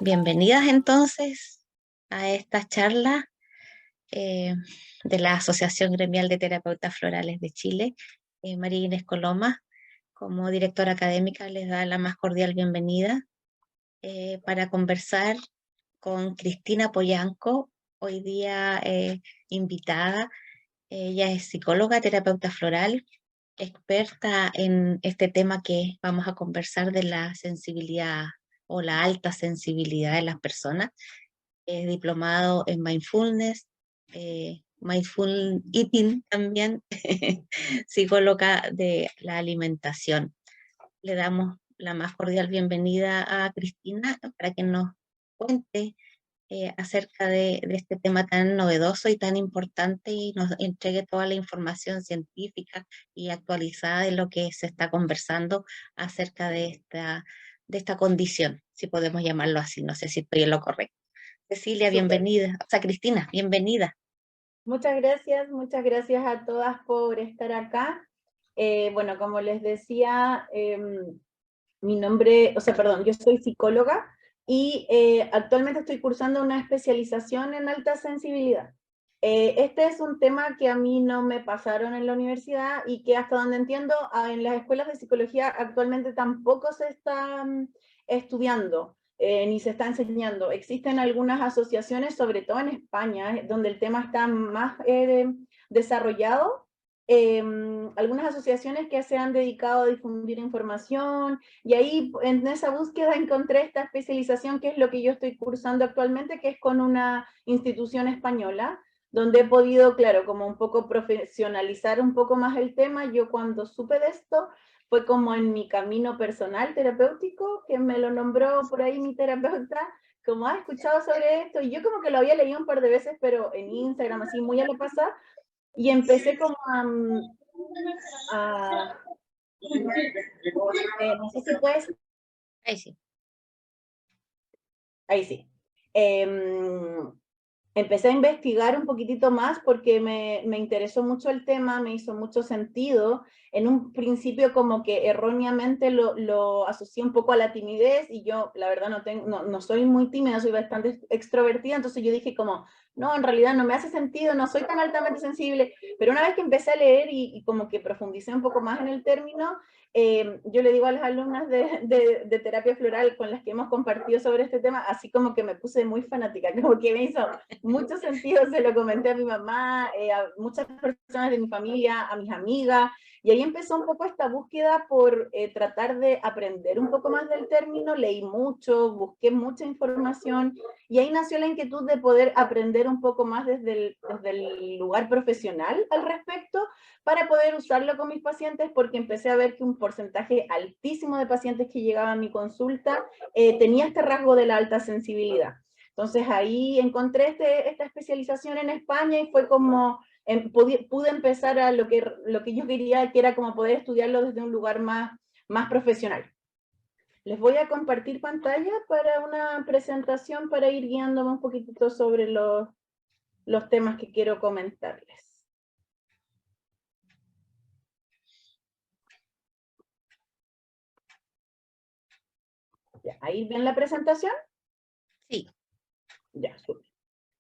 Bienvenidas entonces a esta charla eh, de la Asociación Gremial de Terapeutas Florales de Chile. María Inés Coloma, como directora académica, les da la más cordial bienvenida para conversar con Cristina Poyanco, hoy día invitada. Ella es psicóloga, terapeuta floral, experta en este tema que vamos a conversar de la sensibilidad o la alta sensibilidad de las personas. Es diplomado en mindfulness, mindful eating también, psicóloga de la alimentación. Le damos la más cordial bienvenida a Cristina para que nos cuente acerca de este tema tan novedoso y tan importante y nos entregue toda la información científica y actualizada de lo que se está conversando acerca de esta condición, si podemos llamarlo así. No sé si estoy en lo correcto. Cecilia, Súper. bienvenida. O sea, Cristina, bienvenida. Muchas gracias a todas por estar acá. Bueno, como les decía, mi nombre, o sea, perdón, yo soy psicóloga y actualmente estoy cursando una especialización en alta sensibilidad. Este es un tema que a mí no me pasaron en la universidad y que hasta donde entiendo, en las escuelas de psicología actualmente tampoco se está estudiando. Ni se está enseñando. Existen algunas asociaciones, sobre todo en España, donde el tema está más desarrollado, algunas asociaciones que se han dedicado a difundir información, y ahí en esa búsqueda encontré esta especialización, que es lo que yo estoy cursando actualmente, que es con una institución española, donde he podido, claro, como un poco profesionalizar un poco más el tema. Yo cuando supe de esto, fue como en mi camino personal terapéutico, que me lo nombró por ahí mi terapeuta, como ha escuchado sobre esto, y yo como que lo había leído un par de veces, pero en Instagram, así muy a la pasada, y empecé como a no sé si puedes, Ahí sí. ahí sí. Empecé a investigar un poquitito más porque me interesó mucho el tema, me hizo mucho sentido. En un principio como que erróneamente lo asocié un poco a la timidez, y yo la verdad no soy muy tímida, soy bastante extrovertida, entonces yo dije como, no, en realidad no me hace sentido, no soy tan altamente sensible. Pero una vez que empecé a leer y como que profundicé un poco más en el término, yo le digo a las alumnas de terapia floral con las que hemos compartido sobre este tema, así como que me puse muy fanática, como que me hizo mucho sentido, se lo comenté a mi mamá, a muchas personas de mi familia, a mis amigas, y ahí empezó un poco esta búsqueda por tratar de aprender un poco más del término. Leí mucho, busqué mucha información, y ahí nació la inquietud de poder aprender un poco más desde el lugar profesional al respecto, para poder usarlo con mis pacientes, porque empecé a ver que un porcentaje altísimo de pacientes que llegaban a mi consulta tenía este rasgo de la alta sensibilidad. Entonces ahí encontré esta especialización en España, y fue como pude empezar a lo que yo quería, que era como poder estudiarlo desde un lugar más profesional. Les voy a compartir pantalla para una presentación, para ir guiándome un poquitito sobre los temas que quiero comentarles. Ya, ¿ahí ven la presentación? Sí, Ya, súper.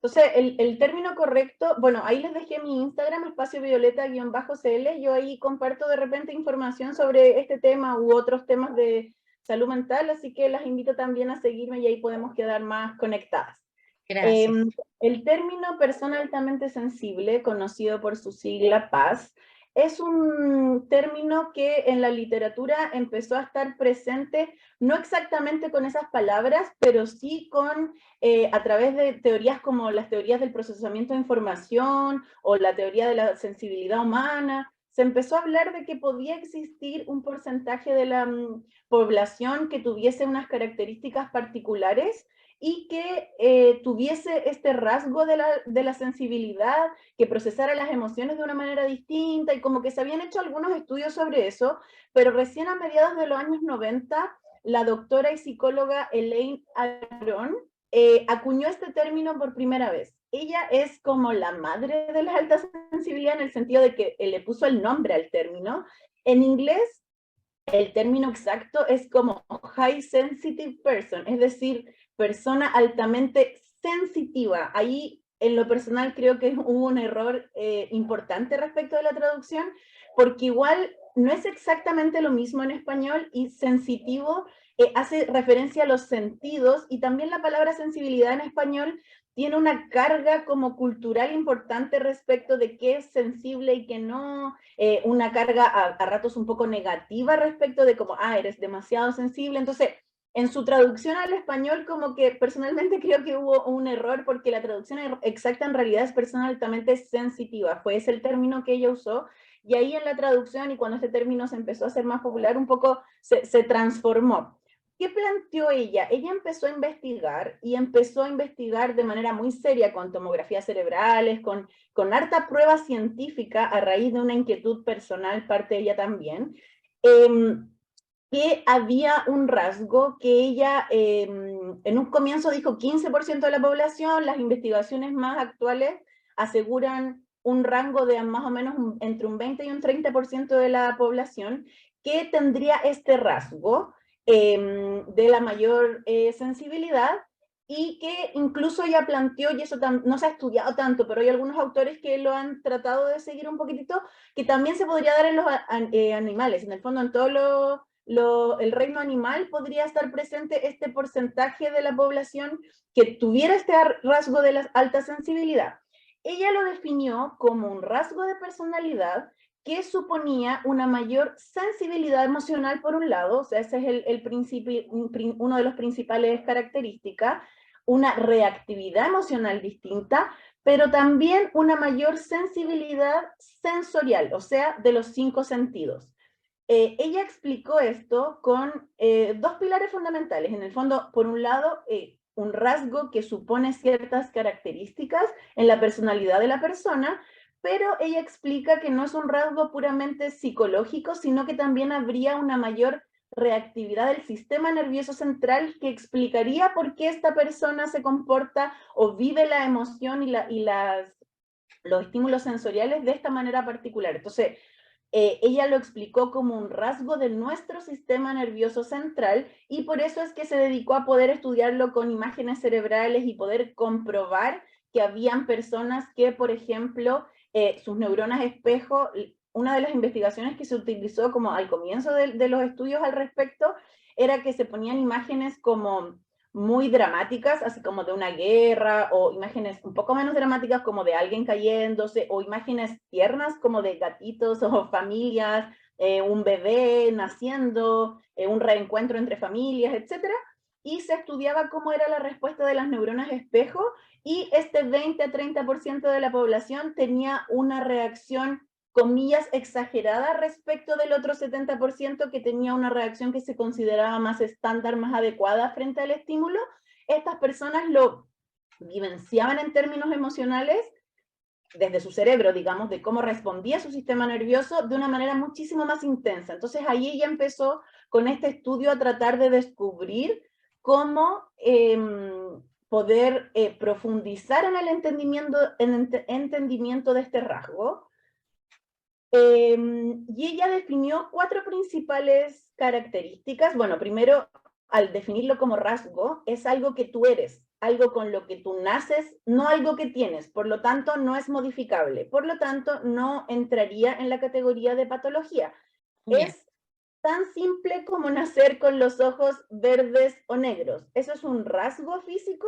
Entonces, el término correcto, bueno, ahí les dejé mi Instagram, espaciovioleta_cl, yo ahí comparto de repente información sobre este tema u otros temas de salud mental, así que las invito también a seguirme, y ahí podemos quedar más conectadas. gracias. El término persona altamente sensible, conocido por su sigla PAS, es un término que en la literatura empezó a estar presente, no exactamente con esas palabras, pero sí a través de teorías como las teorías del procesamiento de información o la teoría de la sensibilidad humana. se empezó a hablar de que podía existir un porcentaje de la población que tuviese unas características particulares y que tuviese este rasgo de la sensibilidad, que procesara las emociones de una manera distinta, y como que se habían hecho algunos estudios sobre eso, pero recién a mediados de los años 90, la doctora y psicóloga Elaine Aron acuñó este término por primera vez. Ella es como la madre de la alta sensibilidad en el sentido de que le puso el nombre al término. En inglés, el término exacto es como high sensitive person, es decir, persona altamente sensitiva. Ahí, en lo personal, creo que hubo un error importante respecto de la traducción, porque igual no es exactamente lo mismo en español, y sensitivo hace referencia a los sentidos, y también la palabra sensibilidad en español tiene una carga como cultural importante respecto de qué es sensible y qué no, una carga a ratos un poco negativa respecto de como, eres demasiado sensible. Entonces, en su traducción al español, como que personalmente creo que hubo un error, porque la traducción exacta en realidad es persona altamente sensitiva, fue ese el término que ella usó, y ahí en la traducción, y cuando este término se empezó a hacer más popular, un poco se transformó. ¿Qué planteó ella? Ella empezó a investigar, y empezó a investigar de manera muy seria con tomografías cerebrales, con harta prueba científica a raíz de una inquietud personal, parte de ella también, que había un rasgo que ella en un comienzo dijo 15% de la población. Las investigaciones más actuales aseguran un rango de más o menos entre un 20 y un 30% de la población que tendría este rasgo de la mayor sensibilidad, y que incluso ella planteó, y eso no se ha estudiado tanto, pero hay algunos autores que lo han tratado de seguir un poquitito, que también se podría dar en los animales. En el fondo, en todo el reino animal podría estar presente este porcentaje de la población que tuviera este rasgo de la alta sensibilidad. Ella lo definió como un rasgo de personalidad que suponía una mayor sensibilidad emocional por un lado, o sea, ese es el principio, uno de los principales características, una reactividad emocional distinta, pero también una mayor sensibilidad sensorial, o sea, de los 5 sentidos. Ella explicó esto con dos pilares fundamentales. En el fondo, por un lado, un rasgo que supone ciertas características en la personalidad de la persona, pero ella explica que no es un rasgo puramente psicológico, sino que también habría una mayor reactividad del sistema nervioso central, que explicaría por qué esta persona se comporta o vive la emoción y los estímulos sensoriales de esta manera particular. Entonces, ella lo explicó como un rasgo de nuestro sistema nervioso central, y por eso es que se dedicó a poder estudiarlo con imágenes cerebrales y poder comprobar que habían personas que, por ejemplo, sus neuronas espejo, una de las investigaciones que se utilizó como al comienzo de los estudios al respecto, era que se ponían imágenes como muy dramáticas, así como de una guerra, o imágenes un poco menos dramáticas como de alguien cayéndose, o imágenes tiernas como de gatitos o familias, un bebé naciendo, un reencuentro entre familias, etcétera, y se estudiaba cómo era la respuesta de las neuronas espejo, y este 20 a 30% de la población tenía una reacción, comillas, exagerada respecto del otro 70% que tenía una reacción que se consideraba más estándar, más adecuada frente al estímulo. Estas personas lo vivenciaban en términos emocionales desde su cerebro, digamos, de cómo respondía su sistema nervioso de una manera muchísimo más intensa. Entonces ahí ella empezó con este estudio a tratar de descubrir cómo poder profundizar en el entendimiento de este rasgo. Y ella definió 4 principales características. Bueno, primero, al definirlo como rasgo, es algo que tú eres, algo con lo que tú naces, no algo que tienes, por lo tanto no es modificable, por lo tanto no entraría en la categoría de patología. Ya. Es tan simple como nacer con los ojos verdes o negros. Eso es un rasgo físico.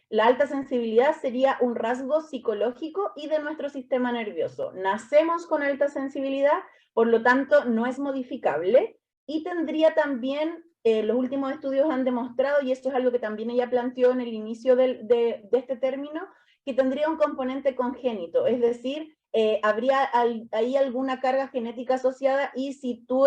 La alta sensibilidad sería un rasgo psicológico y de nuestro sistema nervioso. Nacemos con alta sensibilidad, por lo tanto no es modificable, y tendría también, los últimos estudios han demostrado, y esto es algo que también ella planteó en el inicio de este término, que tendría un componente congénito, es decir, habría ahí alguna carga genética asociada, y si tú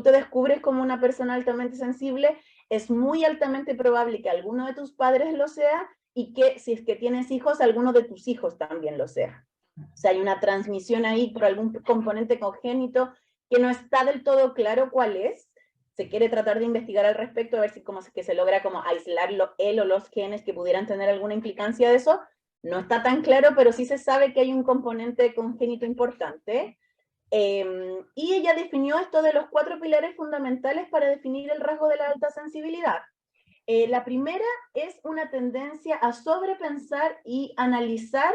te descubres como una persona altamente sensible, es muy altamente probable que alguno de tus padres lo sea, y que si es que tienes hijos, alguno de tus hijos también lo sea. O sea, hay una transmisión ahí por algún componente congénito que no está del todo claro cuál es. Se quiere tratar de investigar al respecto, a ver si como que se logra como aislar él o los genes que pudieran tener alguna implicancia de eso. No está tan claro, pero sí se sabe que hay un componente congénito importante. Y ella definió esto de los 4 pilares fundamentales para definir el rasgo de la alta sensibilidad. La primera es una tendencia a sobrepensar y analizar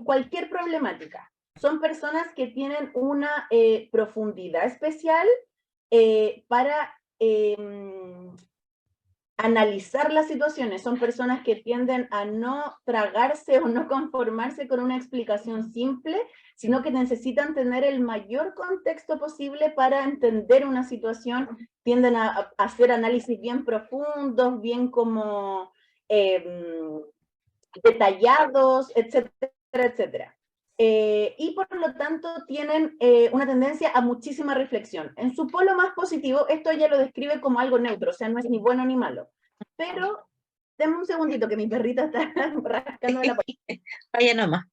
cualquier problemática. Son personas que tienen una profundidad especial para analizar las situaciones. Son personas que tienden a no tragarse o no conformarse con una explicación simple, sino que necesitan tener el mayor contexto posible para entender una situación. Tienden a hacer análisis bien profundos, bien como detallados, etcétera, etcétera. Y por lo tanto tienen una tendencia a muchísima reflexión. En su polo más positivo, esto ella lo describe como algo neutro, o sea, no es ni bueno ni malo. Pero, denme un segundito que mi perrita está rascando la puerta. Vaya nomás.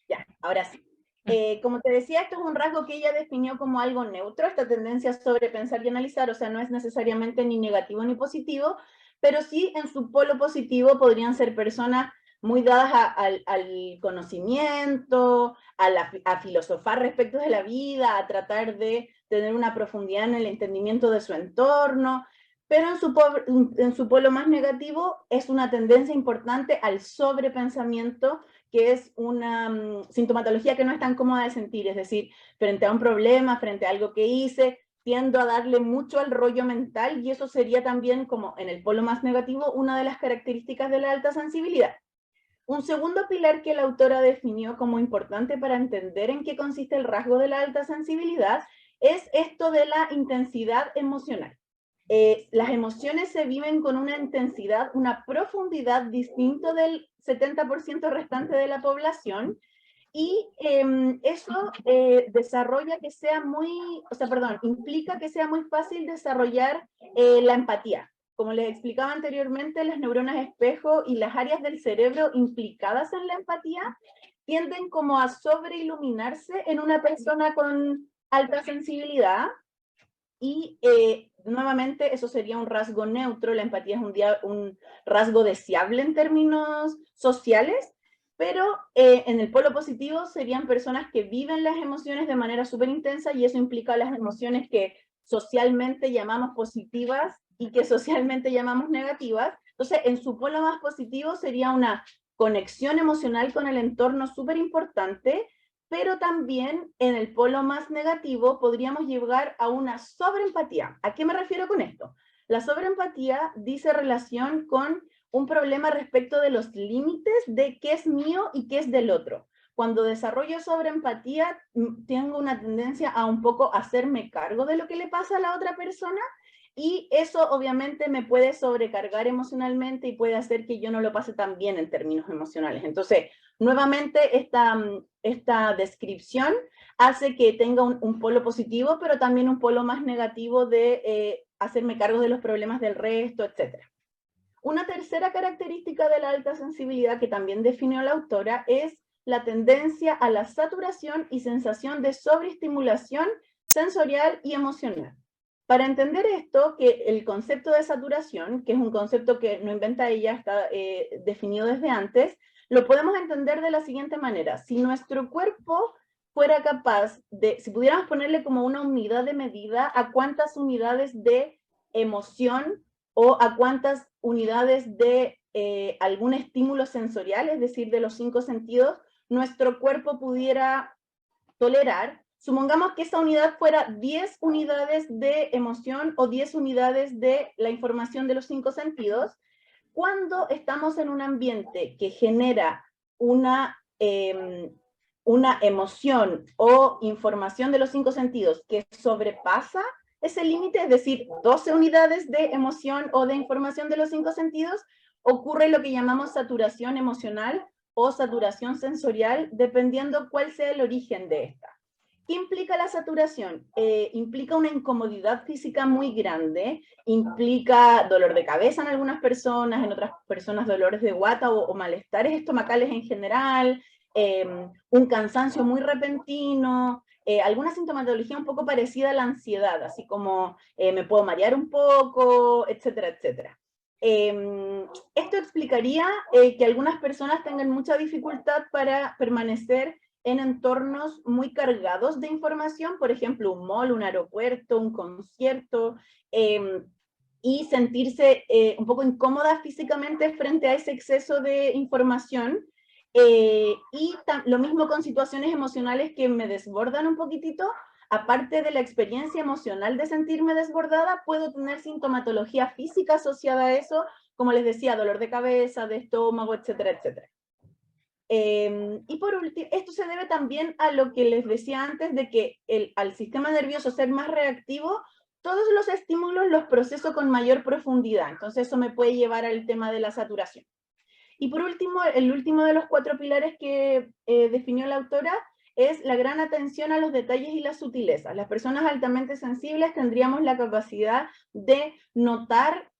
Ya, ahora sí. Como te decía, esto es un rasgo que ella definió como algo neutro, esta tendencia a sobrepensar y analizar, o sea, no es necesariamente ni negativo ni positivo, pero sí en su polo positivo podrían ser personas muy dadas al conocimiento, a filosofar respecto de la vida, a tratar de tener una profundidad en el entendimiento de su entorno, pero en su polo más negativo es una tendencia importante al sobrepensamiento, que es una sintomatología que no es tan cómoda de sentir, es decir, frente a un problema, frente a algo que hice, tiendo a darle mucho al rollo mental, y eso sería también, como en el polo más negativo, una de las características de la alta sensibilidad. Un segundo pilar que la autora definió como importante para entender en qué consiste el rasgo de la alta sensibilidad es esto de la intensidad emocional. Las emociones se viven con una intensidad, una profundidad distinto del 70% restante de la población, y eso desarrolla que sea muy, o sea, perdón, implica que sea muy fácil desarrollar la empatía. Como les explicaba anteriormente, las neuronas espejo y las áreas del cerebro implicadas en la empatía tienden como a sobreiluminarse en una persona con alta sensibilidad, y nuevamente eso sería un rasgo neutro. La empatía es un rasgo deseable en términos sociales, pero en el polo positivo serían personas que viven las emociones de manera súper intensa, y eso implica las emociones que socialmente llamamos positivas y que socialmente llamamos negativas. Entonces, en su polo más positivo sería una conexión emocional con el entorno súper importante, pero también en el polo más negativo podríamos llegar a una sobreempatía. ¿A qué me refiero con esto? La sobreempatía dice relación con un problema respecto de los límites de qué es mío y qué es del otro. Cuando desarrollo sobreempatía, tengo una tendencia a un poco hacerme cargo de lo que le pasa a la otra persona, y eso obviamente me puede sobrecargar emocionalmente y puede hacer que yo no lo pase tan bien en términos emocionales. Entonces, nuevamente, esta descripción hace que tenga un polo positivo, pero también un polo más negativo de hacerme cargo de los problemas del resto, etc. Una tercera característica de la alta sensibilidad que también definió la autora es la tendencia a la saturación y sensación de sobreestimulación sensorial y emocional. Para entender esto, que el concepto de saturación, que es un concepto que no inventa ella, está definido desde antes, lo podemos entender de la siguiente manera. Si nuestro cuerpo fuera capaz de, si pudiéramos ponerle como una unidad de medida a cuántas unidades de emoción o a cuántas unidades de algún estímulo sensorial, es decir, de los 5 sentidos, nuestro cuerpo pudiera tolerar, supongamos que esa unidad fuera 10 unidades de emoción o 10 unidades de la información de los 5 sentidos. Cuando estamos en un ambiente que genera una emoción o información de los 5 sentidos que sobrepasa ese límite, es decir, 12 unidades de emoción o de información de los 5 sentidos, ocurre lo que llamamos saturación emocional o saturación sensorial, dependiendo cuál sea el origen de esta. ¿Qué implica la saturación? Implica una incomodidad física muy grande, implica dolor de cabeza en algunas personas, en otras personas dolores de guata o malestares estomacales en general, un cansancio muy repentino, alguna sintomatología un poco parecida a la ansiedad, así como me puedo marear un poco, etcétera, etcétera. Esto explicaría que algunas personas tengan mucha dificultad para permanecer en entornos muy cargados de información, por ejemplo, un mall, un aeropuerto, un concierto, y sentirse un poco incómoda físicamente frente a ese exceso de información. Y lo mismo con situaciones emocionales que me desbordan un poquitito. Aparte de la experiencia emocional de sentirme desbordada, puedo tener sintomatología física asociada a eso, como les decía, dolor de cabeza, de estómago, etcétera, etcétera. Y por último, esto se debe también a lo que les decía antes de que al sistema nervioso ser más reactivo, todos los estímulos los proceso con mayor profundidad. Entonces eso me puede llevar al tema de la saturación. Y por último, el último de los 4 pilares que definió la autora es la gran atención a los detalles y las sutilezas. Las personas altamente sensibles tendríamos la capacidad de notar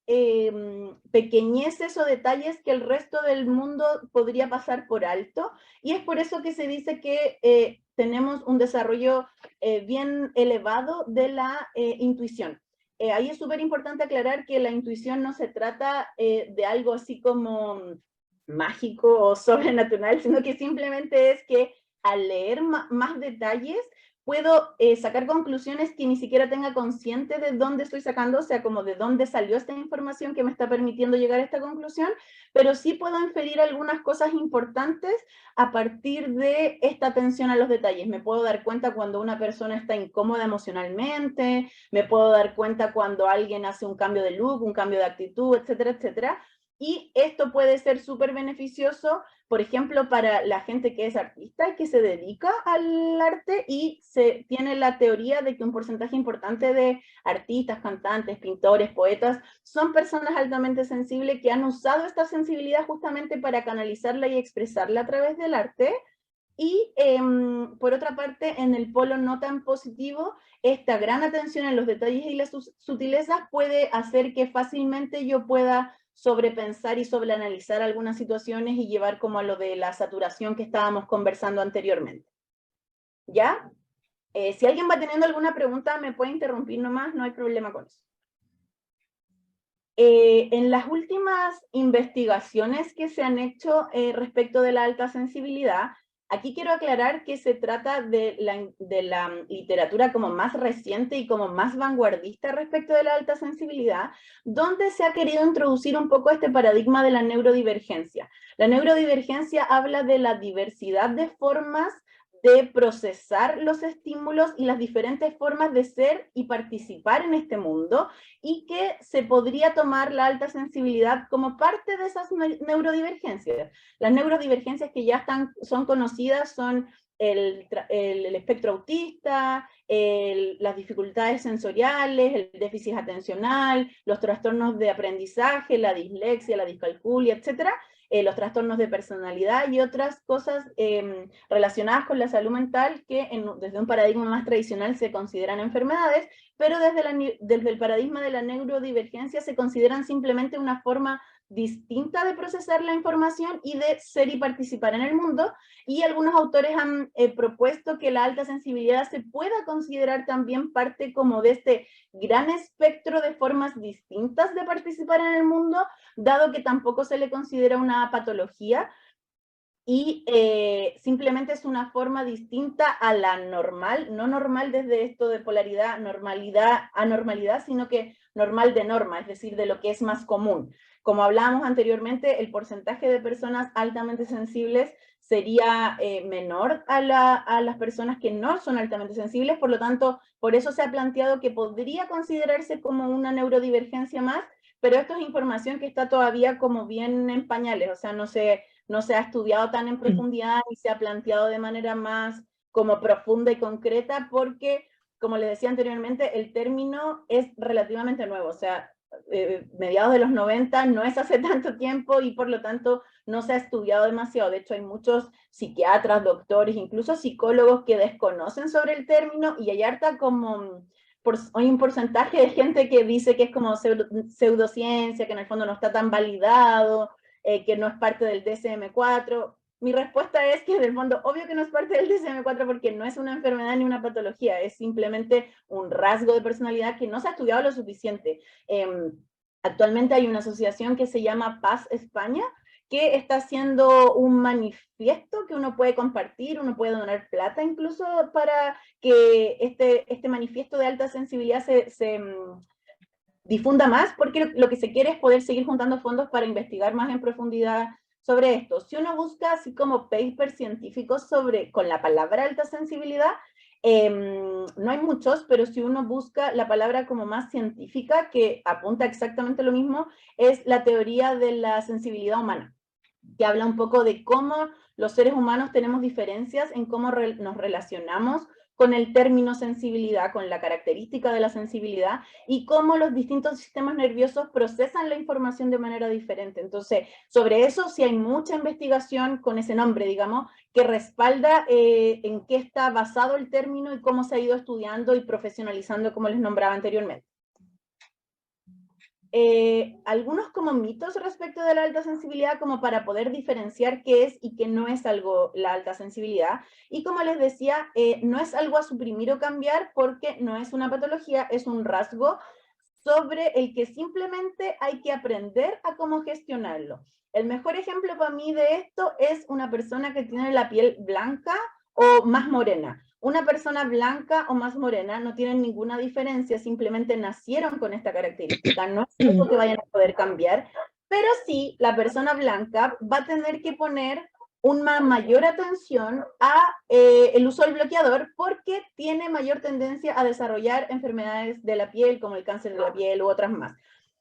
pequeñeces o detalles que el resto del mundo podría pasar por alto, y es por eso que se dice que tenemos un desarrollo bien elevado de la intuición. Ahí es súper importante aclarar que la intuición no se trata de algo así como mágico o sobrenatural, sino que simplemente es que al leer más detalles puedo sacar conclusiones que ni siquiera tenga consciente de dónde estoy sacando, o sea, como de dónde salió esta información que me está permitiendo llegar a esta conclusión, pero sí puedo inferir algunas cosas importantes a partir de esta atención a los detalles. Me puedo dar cuenta cuando una persona está incómoda emocionalmente, me puedo dar cuenta cuando alguien hace un cambio de look, un cambio de actitud, etcétera, etcétera. Y esto puede ser súper beneficioso, por ejemplo, para la gente que es artista y que se dedica al arte, y se tiene la teoría de que un porcentaje importante de artistas, cantantes, pintores, poetas, son personas altamente sensibles que han usado esta sensibilidad justamente para canalizarla y expresarla a través del arte. Y por otra parte, en el polo no tan positivo, esta gran atención a los detalles y las sutilezas puede hacer que fácilmente yo pueda sobrepensar y sobreanalizar algunas situaciones y llevar como a lo de la saturación que estábamos conversando anteriormente. ¿Ya? Si alguien va teniendo alguna pregunta, me puede interrumpir nomás, no hay problema con eso. En las últimas investigaciones que se han hecho respecto de la alta sensibilidad, aquí quiero aclarar que se trata de la literatura como más reciente y como más vanguardista respecto de la alta sensibilidad, donde se ha querido introducir un poco este paradigma de la neurodivergencia. La neurodivergencia habla de la diversidad de formas de procesar los estímulos y las diferentes formas de ser y participar en este mundo, y que se podría tomar la alta sensibilidad como parte de esas neurodivergencias. Las neurodivergencias que ya son conocidas son el espectro autista, las dificultades sensoriales, el déficit atencional, los trastornos de aprendizaje, la dislexia, la discalculia, etcétera, los trastornos de personalidad y otras cosas relacionadas con la salud mental que desde un paradigma más tradicional se consideran enfermedades, pero desde el paradigma de la neurodivergencia se consideran simplemente una forma distinta de procesar la información y de ser y participar en el mundo, y algunos autores han propuesto que la alta sensibilidad se pueda considerar también parte como de este gran espectro de formas distintas de participar en el mundo, dado que tampoco se le considera una patología, y simplemente es una forma distinta a la normal, no normal desde esto de polaridad, normalidad, anormalidad, sino que normal de norma, es decir, de lo que es más común. Como hablábamos anteriormente, el porcentaje de personas altamente sensibles sería menor a las personas que no son altamente sensibles, por lo tanto, por eso se ha planteado que podría considerarse como una neurodivergencia más, pero esto es información que está todavía como bien en pañales, o sea, no se ha estudiado tan en profundidad y se ha planteado de manera más como profunda y concreta, porque, como les decía anteriormente, el término es relativamente nuevo, o sea, mediados de los 90 no es hace tanto tiempo y por lo tanto no se ha estudiado demasiado. De hecho, hay muchos psiquiatras, doctores, incluso psicólogos que desconocen sobre el término, y hay harta como... hay un porcentaje de gente que dice que es como pseudociencia, que en el fondo no está tan validado, que no es parte del DSM-4. Mi respuesta es que, en el fondo, obvio que no es parte del DSM-4 porque no es una enfermedad ni una patología, es simplemente un rasgo de personalidad que no se ha estudiado lo suficiente. Actualmente hay una asociación que se llama Paz España, que está haciendo un manifiesto que uno puede compartir, uno puede donar plata incluso para que este manifiesto de alta sensibilidad se difunda más, porque lo que se quiere es poder seguir juntando fondos para investigar más en profundidad sobre esto. Si uno busca así como papers científicos con la palabra alta sensibilidad, no hay muchos, pero si uno busca la palabra como más científica, que apunta exactamente lo mismo, es la teoría de la sensibilidad humana, que habla un poco de cómo los seres humanos tenemos diferencias en cómo nos relacionamos con el término sensibilidad, con la característica de la sensibilidad, y cómo los distintos sistemas nerviosos procesan la información de manera diferente. Entonces, sobre eso sí hay mucha investigación con ese nombre, digamos, que respalda en qué está basado el término y cómo se ha ido estudiando y profesionalizando, como les nombraba anteriormente. Algunos como mitos respecto de la alta sensibilidad, como para poder diferenciar qué es y qué no es algo la alta sensibilidad. Y como les decía, no es algo a suprimir o cambiar porque no es una patología, es un rasgo sobre el que simplemente hay que aprender a cómo gestionarlo. El mejor ejemplo para mí de esto es una persona que tiene la piel blanca o más morena. Una persona blanca o más morena no tienen ninguna diferencia, simplemente nacieron con esta característica, no es algo que vayan a poder cambiar, pero sí la persona blanca va a tener que poner una mayor atención a el uso del bloqueador porque tiene mayor tendencia a desarrollar enfermedades de la piel como el cáncer de la piel u otras más.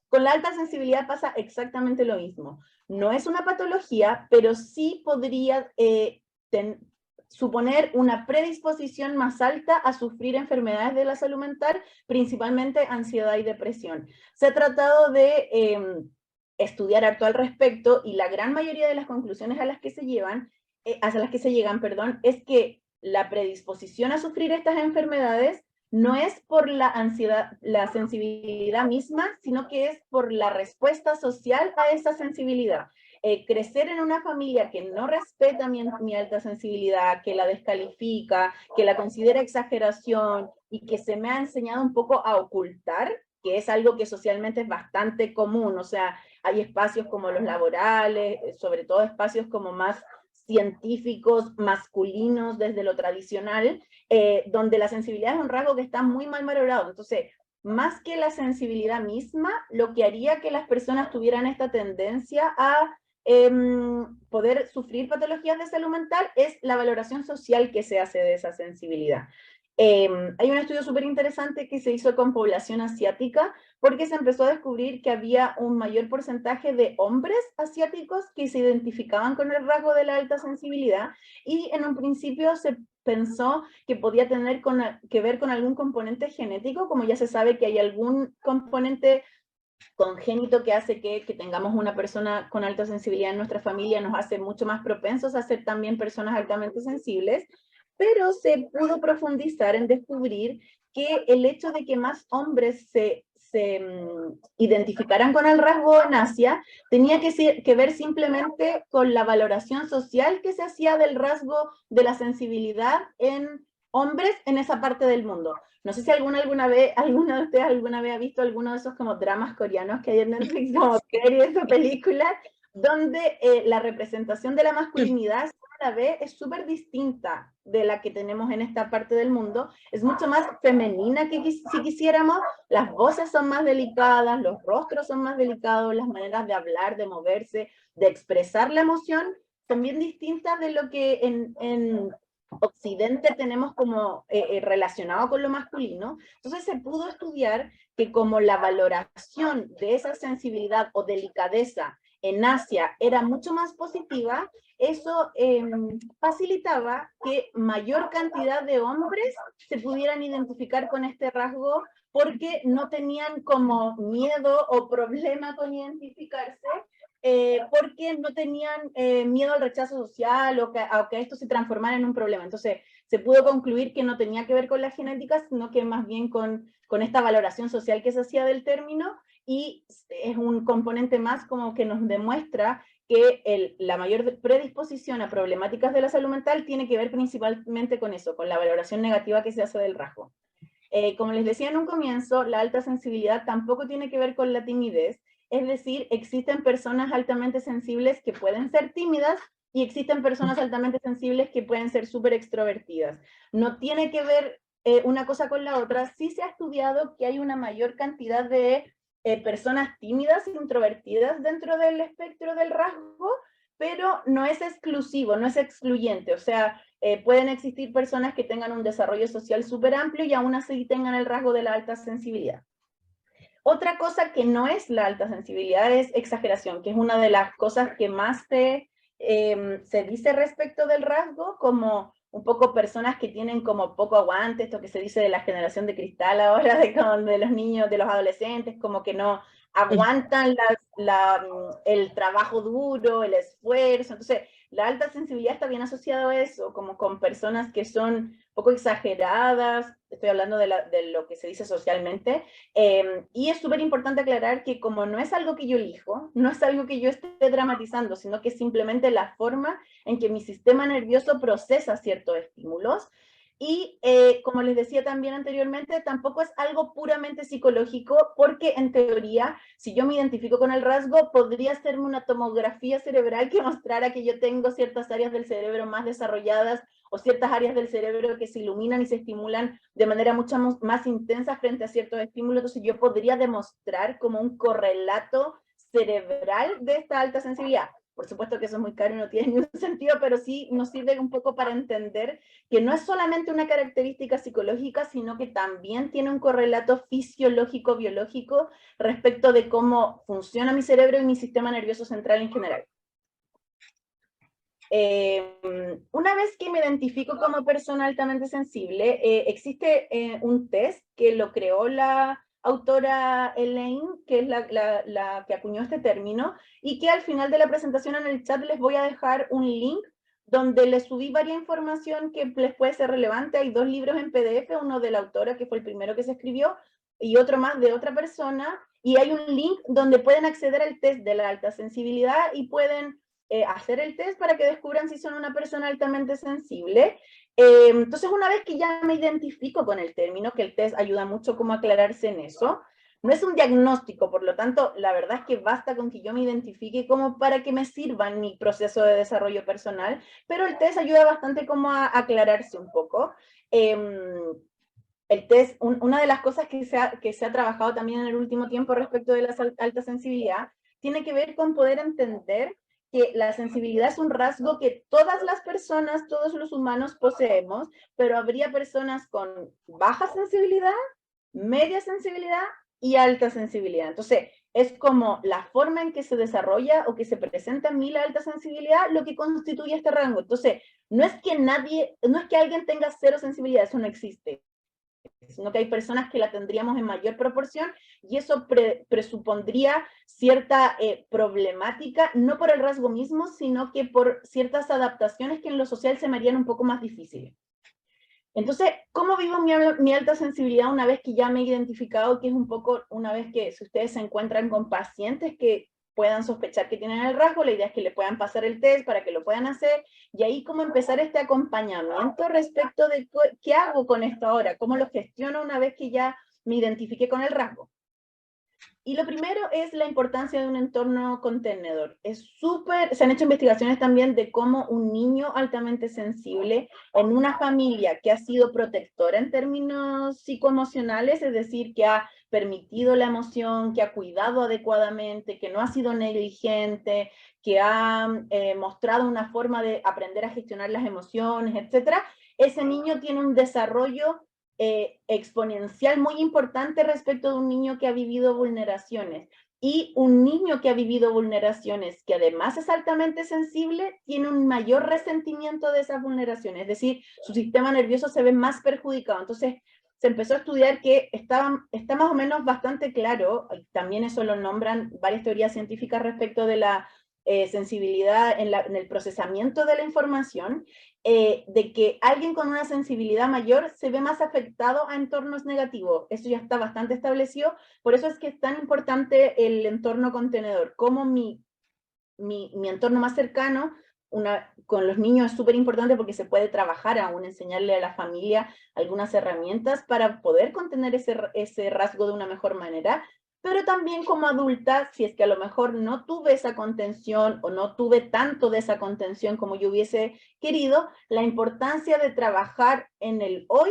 Con la alta sensibilidad pasa exactamente lo mismo. No es una patología, pero sí podría suponer una predisposición más alta a sufrir enfermedades de la salud mental, principalmente ansiedad y depresión. Se ha tratado de estudiar harto al respecto y la gran mayoría de las conclusiones a las que se llegan, perdón, es que la predisposición a sufrir estas enfermedades no es por la ansiedad, la sensibilidad misma, sino que es por la respuesta social a esa sensibilidad. Crecer en una familia que no respeta mi alta sensibilidad, que la descalifica, que la considera exageración y que se me ha enseñado un poco a ocultar, que es algo que socialmente es bastante común, o sea, hay espacios como los laborales, sobre todo espacios como más científicos, masculinos desde lo tradicional, donde la sensibilidad es un rasgo que está muy mal valorado. Entonces, más que la sensibilidad misma, lo que haría que las personas tuvieran esta tendencia a poder sufrir patologías de salud mental es la valoración social que se hace de esa sensibilidad. Hay un estudio súper interesante que se hizo con población asiática porque se empezó a descubrir que había un mayor porcentaje de hombres asiáticos que se identificaban con el rasgo de la alta sensibilidad, y en un principio se pensó que podía tener que ver con algún componente genético, como ya se sabe que hay algún componente congénito que hace que tengamos una persona con alta sensibilidad en nuestra familia, nos hace mucho más propensos a ser también personas altamente sensibles, pero se pudo profundizar en descubrir que el hecho de que más hombres se identificaran con el rasgo en Asia tenía que ver simplemente con la valoración social que se hacía del rasgo de la sensibilidad en hombres en esa parte del mundo. No sé si alguna de ustedes alguna vez ha visto alguno de esos como dramas coreanos que hay en Netflix, como series o películas, donde la representación de la masculinidad a la vez es súper distinta de la que tenemos en esta parte del mundo. Es mucho más femenina que si quisiéramos. Las voces son más delicadas, los rostros son más delicados, las maneras de hablar, de moverse, de expresar la emoción son bien distintas de lo que en Occidente tenemos como relacionado con lo masculino. Entonces se pudo estudiar que como la valoración de esa sensibilidad o delicadeza en Asia era mucho más positiva, eso facilitaba que mayor cantidad de hombres se pudieran identificar con este rasgo porque no tenían como miedo o problema con identificarse, porque no tenían miedo al rechazo social o que esto se transformara en un problema. Entonces, se pudo concluir que no tenía que ver con la genética, sino que más bien con esta valoración social que se hacía del término, y es un componente más como que nos demuestra que la mayor predisposición a problemáticas de la salud mental tiene que ver principalmente con eso, con la valoración negativa que se hace del rasgo. Como les decía en un comienzo, la alta sensibilidad tampoco tiene que ver con la timidez, es decir, existen personas altamente sensibles que pueden ser tímidas y existen personas altamente sensibles que pueden ser súper extrovertidas. No tiene que ver una cosa con la otra. Sí se ha estudiado que hay una mayor cantidad de personas tímidas e introvertidas dentro del espectro del rasgo, pero no es exclusivo, no es excluyente. O sea, pueden existir personas que tengan un desarrollo social súper amplio y aún así tengan el rasgo de la alta sensibilidad. Otra cosa que no es la alta sensibilidad es exageración, que es una de las cosas que más se dice respecto del rasgo, como un poco personas que tienen como poco aguante, esto que se dice de la generación de cristal ahora, de los niños, de los adolescentes, como que no aguantan el trabajo duro, el esfuerzo. Entonces, la alta sensibilidad está bien asociada a eso, como con personas que son un poco exageradas, estoy hablando de lo que se dice socialmente, y es súper importante aclarar que como no es algo que yo elijo, no es algo que yo esté dramatizando, sino que es simplemente la forma en que mi sistema nervioso procesa ciertos estímulos. Y como les decía también anteriormente, tampoco es algo puramente psicológico, porque en teoría, si yo me identifico con el rasgo, podría hacerme una tomografía cerebral que mostrara que yo tengo ciertas áreas del cerebro más desarrolladas o ciertas áreas del cerebro que se iluminan y se estimulan de manera mucho más intensa frente a ciertos estímulos. Entonces yo podría demostrar como un correlato cerebral de esta alta sensibilidad. Por supuesto que eso es muy caro y no tiene ningún sentido, pero sí nos sirve un poco para entender que no es solamente una característica psicológica, sino que también tiene un correlato fisiológico, biológico, respecto de cómo funciona mi cerebro y mi sistema nervioso central en general. Una vez que me identifico como persona altamente sensible, existe un test que lo creó la autora Elaine, que es la que acuñó este término, y que al final de la presentación en el chat les voy a dejar un link donde les subí varias información que les puede ser relevante. Hay 2 libros en PDF, uno de la autora, que fue el primero que se escribió, y otro más de otra persona, y hay un link donde pueden acceder al test de la alta sensibilidad y pueden hacer el test para que descubran si son una persona altamente sensible. Entonces, una vez que ya me identifico con el término, que el test ayuda mucho como a aclararse en eso, no es un diagnóstico, por lo tanto, la verdad es que basta con que yo me identifique como para que me sirva en mi proceso de desarrollo personal, pero el test ayuda bastante como a aclararse un poco. El test, una de las cosas que se ha trabajado también en el último tiempo respecto de la alta sensibilidad, tiene que ver con poder entender que la sensibilidad es un rasgo que todas las personas, todos los humanos poseemos, pero habría personas con baja sensibilidad, media sensibilidad y alta sensibilidad. Entonces, es como la forma en que se desarrolla o que se presenta en mí la alta sensibilidad lo que constituye este rango. Entonces, no es que alguien tenga cero sensibilidad, eso no existe, sino que hay personas que la tendríamos en mayor proporción y eso presupondría cierta problemática, no por el rasgo mismo, sino que por ciertas adaptaciones que en lo social se me harían un poco más difíciles. Entonces, ¿cómo vivo mi alta sensibilidad una vez que ya me he identificado? Que es un poco, una vez que si ustedes se encuentran con pacientes que puedan sospechar que tienen el rasgo, la idea es que le puedan pasar el test para que lo puedan hacer, y ahí cómo empezar este acompañamiento respecto de qué hago con esto ahora, cómo lo gestiono una vez que ya me identifique con el rasgo. Y lo primero es la importancia de un entorno contenedor. Se han hecho investigaciones también de cómo un niño altamente sensible en una familia que ha sido protectora en términos psicoemocionales, es decir, que ha permitido la emoción, que ha cuidado adecuadamente, que no ha sido negligente, que ha mostrado una forma de aprender a gestionar las emociones, etcétera, ese niño tiene un desarrollo exponencial muy importante respecto de un niño que ha vivido vulneraciones. y un niño que ha vivido vulneraciones, que además es altamente sensible, tiene un mayor resentimiento de esas vulneraciones, es decir, su sistema nervioso se ve más perjudicado. Entonces, se empezó a estudiar que está más o menos bastante claro, también eso lo nombran varias teorías científicas respecto de la sensibilidad en el procesamiento de la información, de que alguien con una sensibilidad mayor se ve más afectado a entornos negativos. Eso ya está bastante establecido, por eso es que es tan importante el entorno contenedor, como mi entorno más cercano. Con los niños es súper importante porque se puede trabajar aún, enseñarle a la familia algunas herramientas para poder contener ese rasgo de una mejor manera, pero también como adulta, si es que a lo mejor no tuve esa contención o no tuve tanto de esa contención como yo hubiese querido, la importancia de trabajar en el hoy,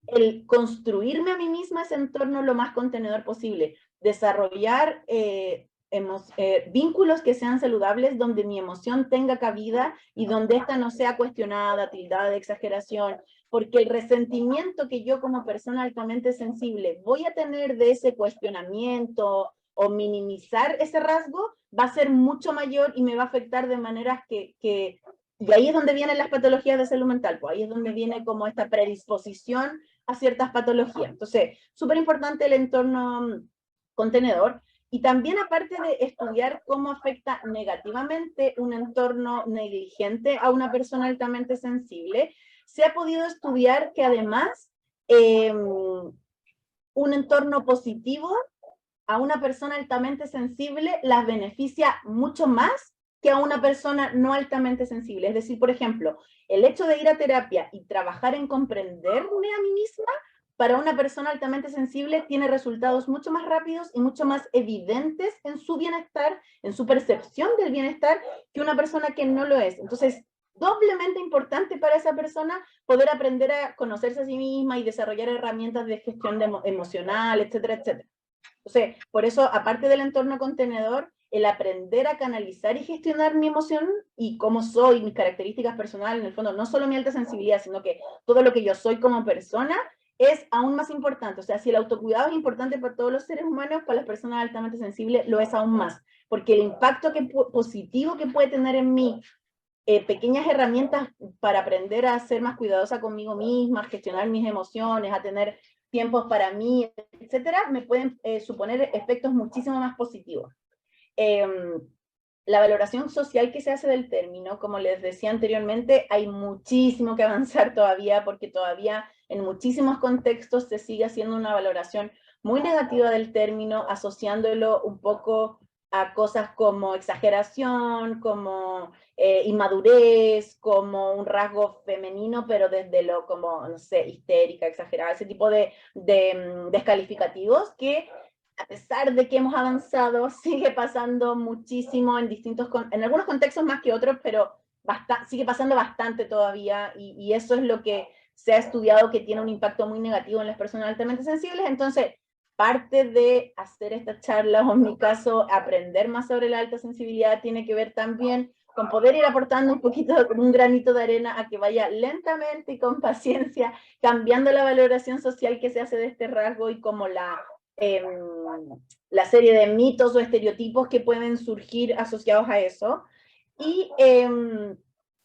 el construirme a mí misma ese entorno lo más contenedor posible, desarrollar vínculos que sean saludables, donde mi emoción tenga cabida y donde esta no sea cuestionada, tildada de exageración, porque el resentimiento que yo como persona altamente sensible voy a tener de ese cuestionamiento o minimizar ese rasgo va a ser mucho mayor y me va a afectar de maneras y ahí es donde vienen las patologías de salud mental, pues ahí es donde viene como esta predisposición a ciertas patologías. Entonces, súper importante el entorno contenedor. Y también aparte de estudiar cómo afecta negativamente un entorno negligente a una persona altamente sensible, se ha podido estudiar que además un entorno positivo a una persona altamente sensible las beneficia mucho más que a una persona no altamente sensible. Es decir, por ejemplo, el hecho de ir a terapia y trabajar en comprenderme a mí misma, para una persona altamente sensible tiene resultados mucho más rápidos y mucho más evidentes en su bienestar, en su percepción del bienestar, que una persona que no lo es. Entonces, doblemente importante para esa persona poder aprender a conocerse a sí misma y desarrollar herramientas de gestión emocional, etcétera, etcétera. Entonces, por eso, aparte del entorno contenedor, el aprender a canalizar y gestionar mi emoción y cómo soy, mis características personales, en el fondo, no solo mi alta sensibilidad, sino que todo lo que yo soy como persona, es aún más importante. O sea, si el autocuidado es importante para todos los seres humanos, para las personas altamente sensibles lo es aún más, porque el impacto positivo que puede tener en mí pequeñas herramientas para aprender a ser más cuidadosa conmigo misma, a gestionar mis emociones, a tener tiempos para mí, etcétera, me pueden suponer efectos muchísimo más positivos. La valoración social que se hace del término, como les decía anteriormente, hay muchísimo que avanzar todavía, porque todavía en muchísimos contextos se sigue haciendo una valoración muy negativa del término, asociándolo un poco a cosas como exageración, como inmadurez, como un rasgo femenino, pero desde lo como, no sé, histérica, exagerada, ese tipo de descalificativos que a pesar de que hemos avanzado, sigue pasando muchísimo en algunos contextos más que otros, pero sigue pasando bastante todavía y eso es lo que se ha estudiado que tiene un impacto muy negativo en las personas altamente sensibles. Entonces, parte de hacer esta charla, o en mi caso, aprender más sobre la alta sensibilidad, tiene que ver también con poder ir aportando un poquito, un granito de arena a que vaya lentamente y con paciencia cambiando la valoración social que se hace de este rasgo y como la serie de mitos o estereotipos que pueden surgir asociados a eso. Y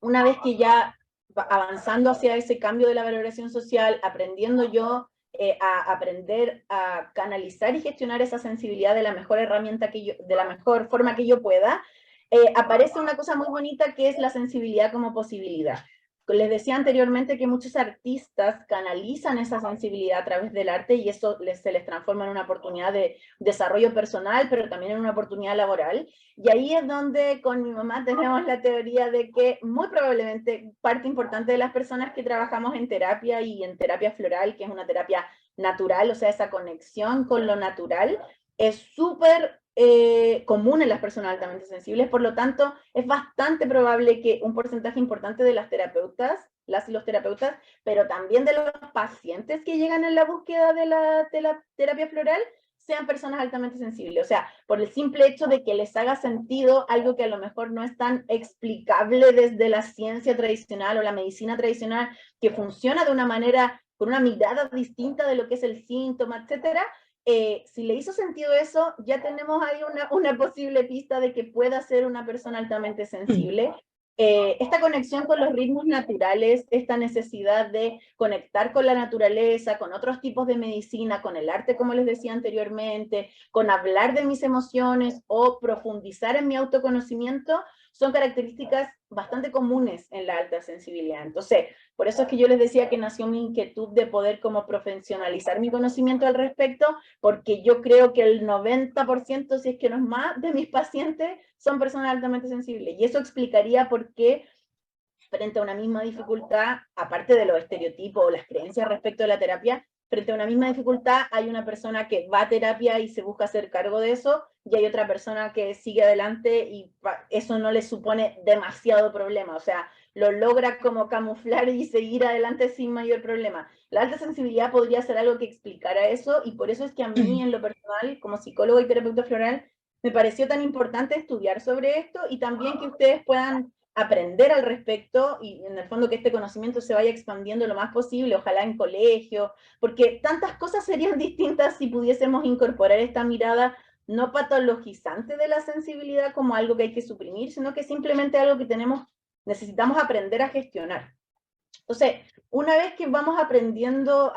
una vez que ya avanzando hacia ese cambio de la valoración social, aprendiendo yo a aprender a canalizar y gestionar esa sensibilidad de la mejor herramienta de la mejor forma que yo pueda, aparece una cosa muy bonita que es la sensibilidad como posibilidad. Les decía anteriormente que muchos artistas canalizan esa sensibilidad a través del arte y eso se les transforma en una oportunidad de desarrollo personal, pero también en una oportunidad laboral. Y ahí es donde con mi mamá tenemos la teoría de que muy probablemente parte importante de las personas que trabajamos en terapia y en terapia floral, que es una terapia natural, o sea, esa conexión con lo natural, es súper común en las personas altamente sensibles, por lo tanto, es bastante probable que un porcentaje importante de las terapeutas, las y los terapeutas, pero también de los pacientes que llegan en la búsqueda de la terapia floral, sean personas altamente sensibles. O sea, por el simple hecho de que les haga sentido algo que a lo mejor no es tan explicable desde la ciencia tradicional o la medicina tradicional, que funciona de una manera, con una mirada distinta de lo que es el síntoma, etcétera, si le hizo sentido eso, ya tenemos ahí una posible pista de que pueda ser una persona altamente sensible. Esta conexión con los ritmos naturales, esta necesidad de conectar con la naturaleza, con otros tipos de medicina, con el arte, como les decía anteriormente, con hablar de mis emociones o profundizar en mi autoconocimiento, son características bastante comunes en la alta sensibilidad. Entonces, por eso es que yo les decía que nació mi inquietud de poder como profesionalizar mi conocimiento al respecto, porque yo creo que el 90%, si es que no es más, de mis pacientes son personas altamente sensibles. Y eso explicaría por qué frente a una misma dificultad, aparte de los estereotipos o las creencias respecto de la terapia, frente a una misma dificultad hay una persona que va a terapia y se busca hacer cargo de eso, y hay otra persona que sigue adelante y eso no le supone demasiado problema, o sea, lo logra como camuflar y seguir adelante sin mayor problema. La alta sensibilidad podría ser algo que explicara eso, y por eso es que a mí en lo personal, como psicólogo y terapeuta floral, me pareció tan importante estudiar sobre esto y también que ustedes puedan aprender al respecto y en el fondo que este conocimiento se vaya expandiendo lo más posible, ojalá en colegio, porque tantas cosas serían distintas si pudiésemos incorporar esta mirada no patologizante de la sensibilidad como algo que hay que suprimir, sino que simplemente algo que necesitamos aprender a gestionar. Entonces, una vez que vamos aprendiendo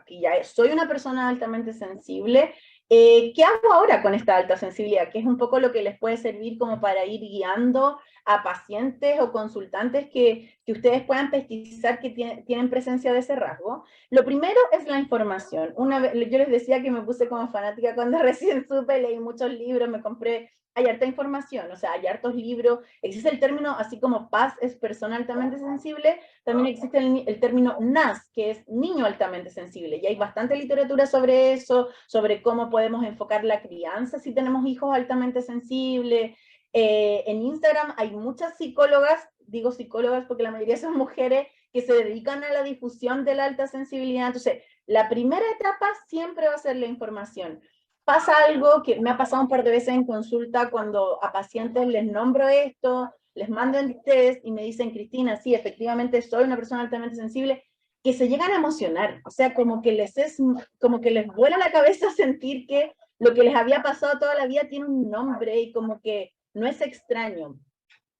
que ya soy una persona altamente sensible, ¿qué hago ahora con esta alta sensibilidad? Que es un poco lo que les puede servir como para ir guiando a pacientes o consultantes que ustedes puedan pesquisar que tienen presencia de ese rasgo. Lo primero es la información. Yo les decía que me puse como fanática cuando recién supe, leí muchos libros, me compré, hay harta información, o sea, hay hartos libros, existe el término, así como Paz es persona altamente sensible, también existe el término NAS, que es niño altamente sensible, y hay bastante literatura sobre eso, sobre cómo podemos enfocar la crianza si tenemos hijos altamente sensibles. En Instagram hay muchas psicólogas, digo psicólogas porque la mayoría son mujeres, que se dedican a la difusión de la alta sensibilidad. Entonces, la primera etapa siempre va a ser la información. Pasa algo que me ha pasado un par de veces en consulta cuando a pacientes les nombro esto, les mando el test y me dicen, Cristina, sí, efectivamente soy una persona altamente sensible, que se llegan a emocionar, o sea, como que les vuela la cabeza sentir que lo que les había pasado toda la vida tiene un nombre y como que no es extraño.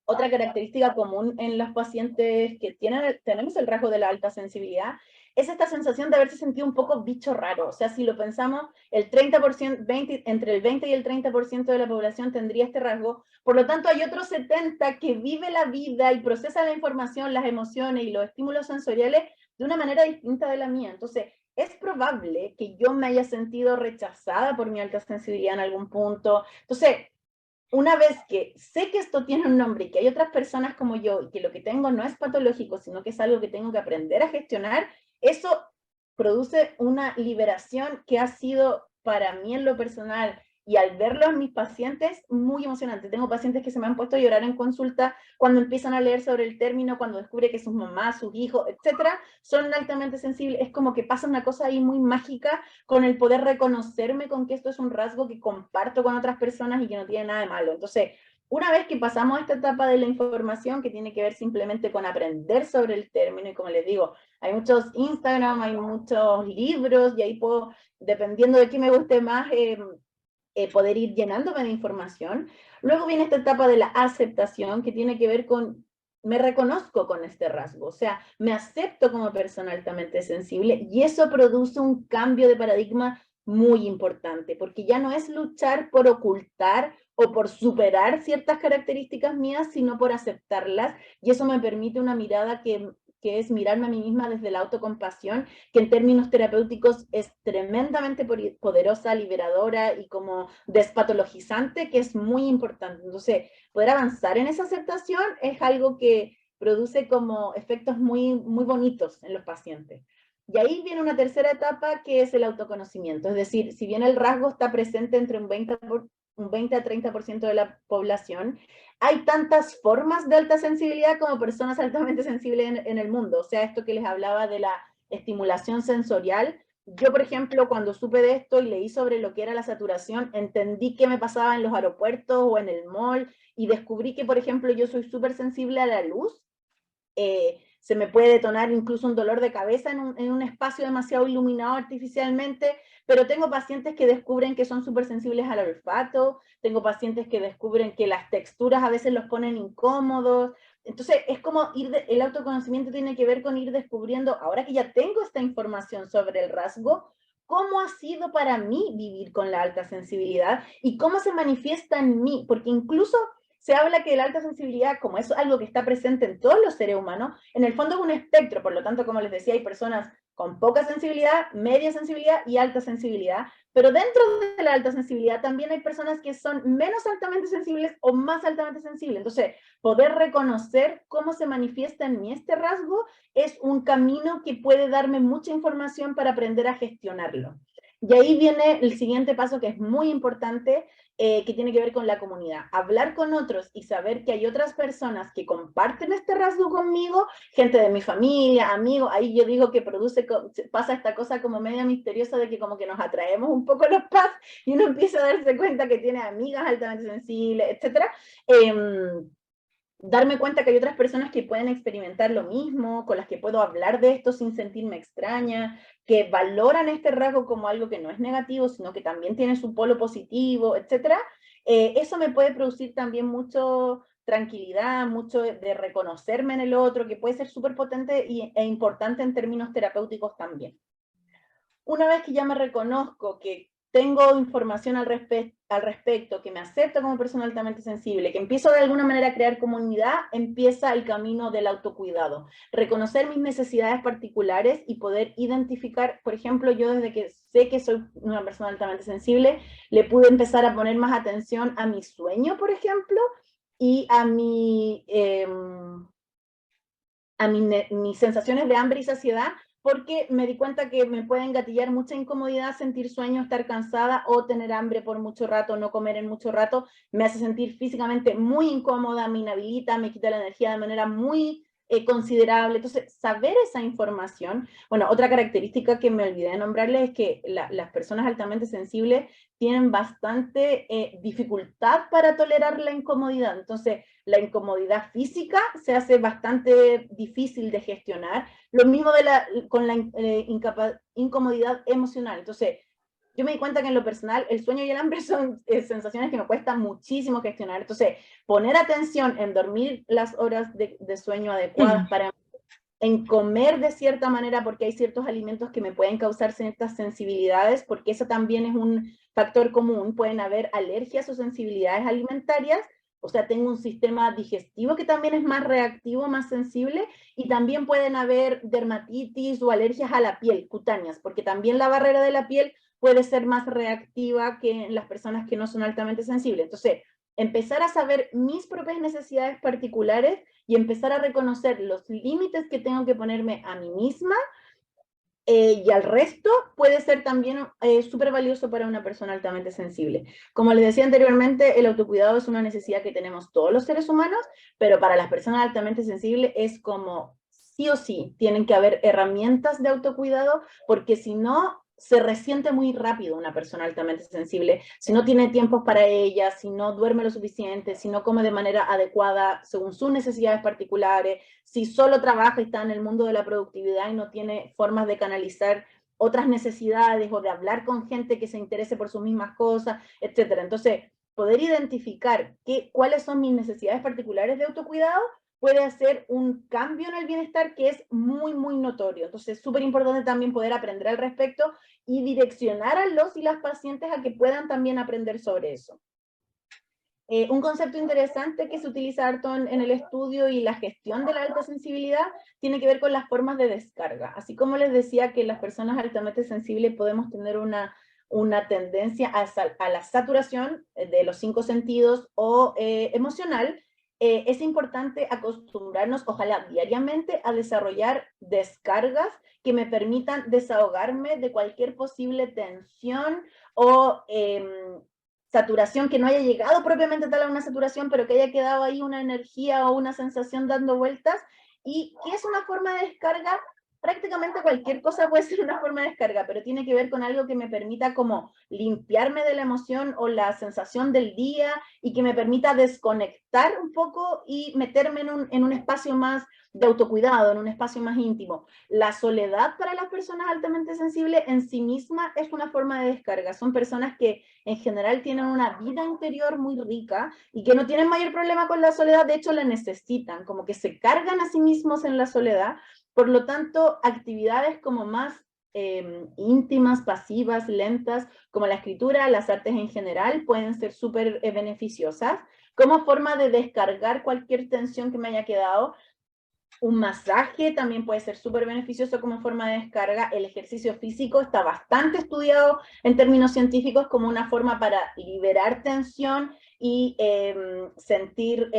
Otra característica común en los pacientes que tenemos el rasgo de la alta sensibilidad es esta sensación de haberse sentido un poco bicho raro. O sea, si lo pensamos, el 30%, entre el 20 y el 30% de la población tendría este rasgo. Por lo tanto, hay otro 70% que vive la vida y procesa la información, las emociones y los estímulos sensoriales de una manera distinta de la mía. Entonces, es probable que yo me haya sentido rechazada por mi alta sensibilidad en algún punto. Entonces, una vez que sé que esto tiene un nombre y que hay otras personas como yo y que lo que tengo no es patológico, sino que es algo que tengo que aprender a gestionar, eso produce una liberación que ha sido para mí en lo personal y al verlo en mis pacientes muy emocionante. Tengo pacientes que se me han puesto a llorar en consulta cuando empiezan a leer sobre el término, cuando descubre que sus mamás, sus hijos, etcétera, son altamente sensibles. Es como que pasa una cosa ahí muy mágica con el poder reconocerme con que esto es un rasgo que comparto con otras personas y que no tiene nada de malo. Entonces, una vez que pasamos a esta etapa de la información que tiene que ver simplemente con aprender sobre el término, y como les digo, hay muchos Instagram, hay muchos libros, y ahí puedo, dependiendo de qué me guste más, poder ir llenándome de información. Luego viene esta etapa de la aceptación, que tiene que ver con me reconozco con este rasgo, o sea, me acepto como persona altamente sensible y eso produce un cambio de paradigma muy importante, porque ya no es luchar por ocultar o por superar ciertas características mías, sino por aceptarlas, y eso me permite una mirada que es mirarme a mí misma desde la autocompasión, que en términos terapéuticos es tremendamente poderosa, liberadora y como despatologizante, que es muy importante. Entonces, poder avanzar en esa aceptación es algo que produce como efectos muy, muy bonitos en los pacientes. Y ahí viene una tercera etapa que es el autoconocimiento, es decir, si bien el rasgo está presente entre un 20 a 30% de la población, hay tantas formas de alta sensibilidad como personas altamente sensibles en el mundo. O sea, esto que les hablaba de la estimulación sensorial, yo, por ejemplo, cuando supe de esto y leí sobre lo que era la saturación, entendí qué me pasaba en los aeropuertos o en el mall y descubrí que, por ejemplo, yo soy súper sensible a la luz. se me puede detonar incluso un dolor de cabeza en un espacio demasiado iluminado artificialmente, pero tengo pacientes que descubren que son súper sensibles al olfato, tengo pacientes que descubren que las texturas a veces los ponen incómodos. Entonces, es como el autoconocimiento tiene que ver con ir descubriendo, ahora que ya tengo esta información sobre el rasgo, cómo ha sido para mí vivir con la alta sensibilidad y cómo se manifiesta en mí, porque incluso se habla que la alta sensibilidad, como es algo que está presente en todos los seres humanos, en el fondo es un espectro, por lo tanto, como les decía, hay personas con poca sensibilidad, media sensibilidad y alta sensibilidad, pero dentro de la alta sensibilidad también hay personas que son menos altamente sensibles o más altamente sensibles. Entonces, poder reconocer cómo se manifiesta en mí este rasgo es un camino que puede darme mucha información para aprender a gestionarlo. Y ahí viene el siguiente paso que es muy importante, que tiene que ver con la comunidad. Hablar con otros y saber que hay otras personas que comparten este rasgo conmigo, gente de mi familia, amigos, ahí yo digo que pasa esta cosa como media misteriosa de que como que nos atraemos un poco los paz y uno empieza a darse cuenta que tiene amigas altamente sensibles, etc. Darme cuenta que hay otras personas que pueden experimentar lo mismo, con las que puedo hablar de esto sin sentirme extraña, que valoran este rasgo como algo que no es negativo, sino que también tiene su polo positivo, etc. Eso me puede producir también mucho tranquilidad, mucho de reconocerme en el otro, que puede ser súper potente e importante en términos terapéuticos también. Una vez que ya me reconozco, que tengo información al respecto, que me acepto como persona altamente sensible, que empiezo de alguna manera a crear comunidad, empieza el camino del autocuidado. Reconocer mis necesidades particulares y poder identificar, por ejemplo, yo desde que sé que soy una persona altamente sensible, le pude empezar a poner más atención a mi sueño, por ejemplo, y a mis sensaciones de hambre y saciedad, porque me di cuenta que me puede engatillar mucha incomodidad sentir sueño, estar cansada o tener hambre por mucho rato, no comer en mucho rato, me hace sentir físicamente muy incómoda, me inhabilita, me quita la energía de manera muy considerable. Entonces, saber esa información, bueno, otra característica que me olvidé de nombrarles es que las personas altamente sensibles tienen bastante dificultad para tolerar la incomodidad. Entonces, la incomodidad física se hace bastante difícil de gestionar. Lo mismo con la incomodidad emocional. Entonces, yo me di cuenta que en lo personal el sueño y el hambre son sensaciones que me cuestan muchísimo gestionar. Entonces, poner atención en dormir las horas de sueño adecuadas para en comer de cierta manera, porque hay ciertos alimentos que me pueden causar ciertas sensibilidades, porque eso también es un factor común. Pueden haber alergias o sensibilidades alimentarias, o sea, tengo un sistema digestivo que también es más reactivo, más sensible, y también pueden haber dermatitis o alergias a la piel, cutáneas, porque también la barrera de la piel puede ser más reactiva que en las personas que no son altamente sensibles. Entonces, empezar a saber mis propias necesidades particulares y empezar a reconocer los límites que tengo que ponerme a mí misma y al resto puede ser también súper valioso para una persona altamente sensible. Como les decía anteriormente, el autocuidado es una necesidad que tenemos todos los seres humanos, pero para las personas altamente sensibles es como sí o sí, tienen que haber herramientas de autocuidado, porque si no, se resiente muy rápido una persona altamente sensible, si no tiene tiempos para ella, si no duerme lo suficiente, si no come de manera adecuada según sus necesidades particulares, si solo trabaja y está en el mundo de la productividad y no tiene formas de canalizar otras necesidades o de hablar con gente que se interese por sus mismas cosas, etcétera. Entonces, poder identificar cuáles son mis necesidades particulares de autocuidado puede hacer un cambio en el bienestar que es muy, muy notorio. Entonces, es súper importante también poder aprender al respecto y direccionar a los y las pacientes a que puedan también aprender sobre eso. Un concepto interesante que se utiliza harto en el estudio y la gestión de la alta sensibilidad tiene que ver con las formas de descarga. Así como les decía que las personas altamente sensibles podemos tener una tendencia a la saturación de los 5 sentidos o emocional, es importante acostumbrarnos, ojalá diariamente, a desarrollar descargas que me permitan desahogarme de cualquier posible tensión o saturación que no haya llegado propiamente tal a una saturación, pero que haya quedado ahí una energía o una sensación dando vueltas. ¿Y qué es una forma de descarga? Prácticamente cualquier cosa puede ser una forma de descarga, pero tiene que ver con algo que me permita como limpiarme de la emoción o la sensación del día y que me permita desconectar un poco y meterme en un espacio más de autocuidado, en un espacio más íntimo. La soledad para las personas altamente sensibles en sí misma es una forma de descarga. Son personas que en general tienen una vida interior muy rica y que no tienen mayor problema con la soledad, de hecho la necesitan, como que se cargan a sí mismos en la soledad. Por lo tanto, actividades como más íntimas, pasivas, lentas, como la escritura, las artes en general, pueden ser súper beneficiosas como forma de descargar cualquier tensión que me haya quedado. Un masaje también puede ser súper beneficioso como forma de descarga. El ejercicio físico está bastante estudiado en términos científicos como una forma para liberar tensión y sentir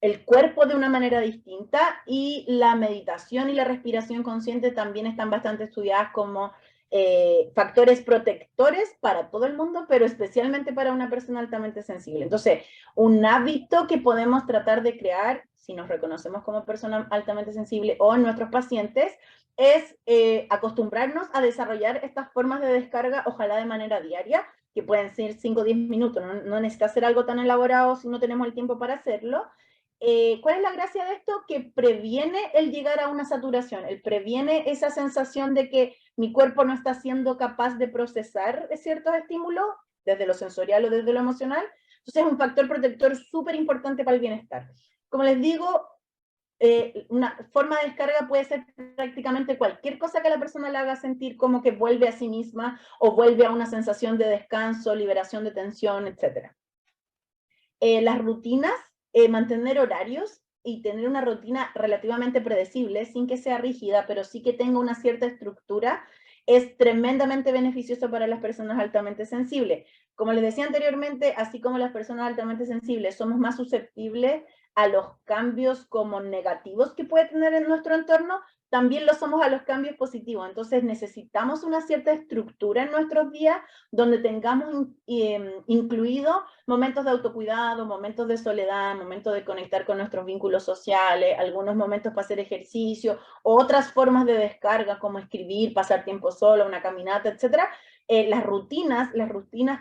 el cuerpo de una manera distinta. Y la meditación y la respiración consciente también están bastante estudiadas como factores protectores para todo el mundo, pero especialmente para una persona altamente sensible. Entonces, un hábito que podemos tratar de crear, si nos reconocemos como personas altamente sensibles o en nuestros pacientes, es acostumbrarnos a desarrollar estas formas de descarga, ojalá de manera diaria, que pueden ser 5 o 10 minutos, no necesita ser algo tan elaborado si no tenemos el tiempo para hacerlo. ¿Cuál es la gracia de esto? Que previene el llegar a una saturación, el previene esa sensación de que mi cuerpo no está siendo capaz de procesar ciertos estímulos, desde lo sensorial o desde lo emocional. Entonces es un factor protector súper importante para el bienestar. Como les digo, una forma de descarga puede ser prácticamente cualquier cosa que a la persona le haga sentir como que vuelve a sí misma o vuelve a una sensación de descanso, liberación de tensión, etc. Las rutinas, mantener horarios y tener una rutina relativamente predecible, sin que sea rígida, pero sí que tenga una cierta estructura, es tremendamente beneficioso para las personas altamente sensibles. Como les decía anteriormente, así como las personas altamente sensibles somos más susceptibles a los cambios como negativos que puede tener en nuestro entorno, también lo somos a los cambios positivos. Entonces necesitamos una cierta estructura en nuestros días donde tengamos incluido momentos de autocuidado, momentos de soledad, momentos de conectar con nuestros vínculos sociales, algunos momentos para hacer ejercicio, otras formas de descarga como escribir, pasar tiempo solo, una caminata, etc. Las rutinas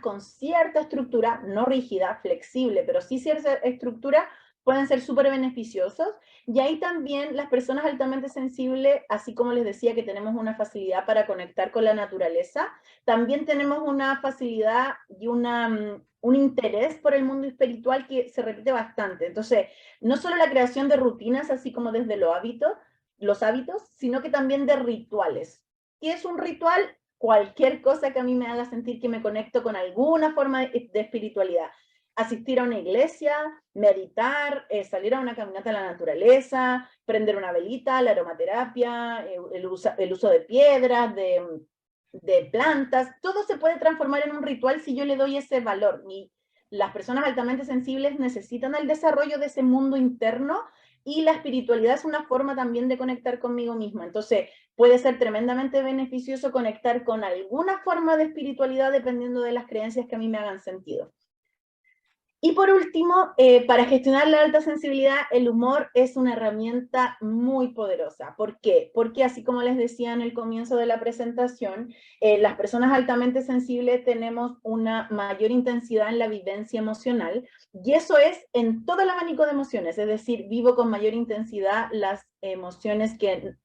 con cierta estructura, no rígida, flexible, pero sí cierta estructura, pueden ser súper beneficiosos. Y ahí también las personas altamente sensibles, así como les decía que tenemos una facilidad para conectar con la naturaleza, también tenemos una facilidad y un interés por el mundo espiritual que se repite bastante. Entonces, no solo la creación de rutinas, así como desde los hábitos, sino que también de rituales. ¿Qué es un ritual? Cualquier cosa que a mí me haga sentir que me conecto con alguna forma de espiritualidad. Asistir a una iglesia, meditar, salir a una caminata a la naturaleza, prender una velita, la aromaterapia, el uso de piedras, de plantas, todo se puede transformar en un ritual si yo le doy ese valor. Y las personas altamente sensibles necesitan el desarrollo de ese mundo interno y la espiritualidad es una forma también de conectar conmigo misma. Entonces, puede ser tremendamente beneficioso conectar con alguna forma de espiritualidad dependiendo de las creencias que a mí me hagan sentido. Y por último, para gestionar la alta sensibilidad, el humor es una herramienta muy poderosa. ¿Por qué? Porque así como les decía en el comienzo de la presentación, las personas altamente sensibles tenemos una mayor intensidad en la vivencia emocional y eso es en todo el abanico de emociones, es decir, vivo con mayor intensidad las emociones que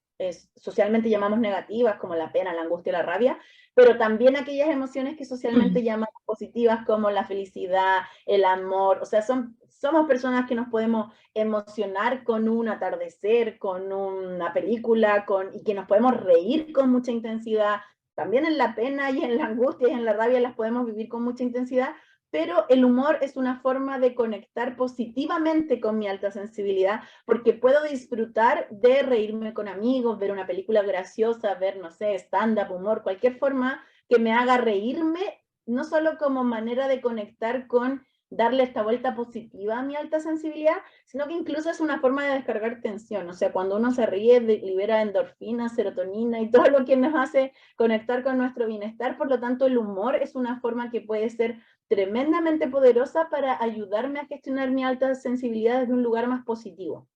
socialmente llamamos negativas, como la pena, la angustia, la rabia, pero también aquellas emociones que socialmente llamamos positivas, como la felicidad, el amor. O sea, somos personas que nos podemos emocionar con un atardecer, con una película, y que nos podemos reír con mucha intensidad. También en la pena y en la angustia y en la rabia las podemos vivir con mucha intensidad, pero el humor es una forma de conectar positivamente con mi alta sensibilidad, porque puedo disfrutar de reírme con amigos, ver una película graciosa, ver, no sé, stand-up, humor, cualquier forma que me haga reírme, no solo como manera de conectar con darle esta vuelta positiva a mi alta sensibilidad, sino que incluso es una forma de descargar tensión. O sea, cuando uno se ríe, libera endorfina, serotonina y todo lo que nos hace conectar con nuestro bienestar. Por lo tanto, el humor es una forma que puede ser tremendamente poderosa para ayudarme a gestionar mi alta sensibilidad desde un lugar más positivo.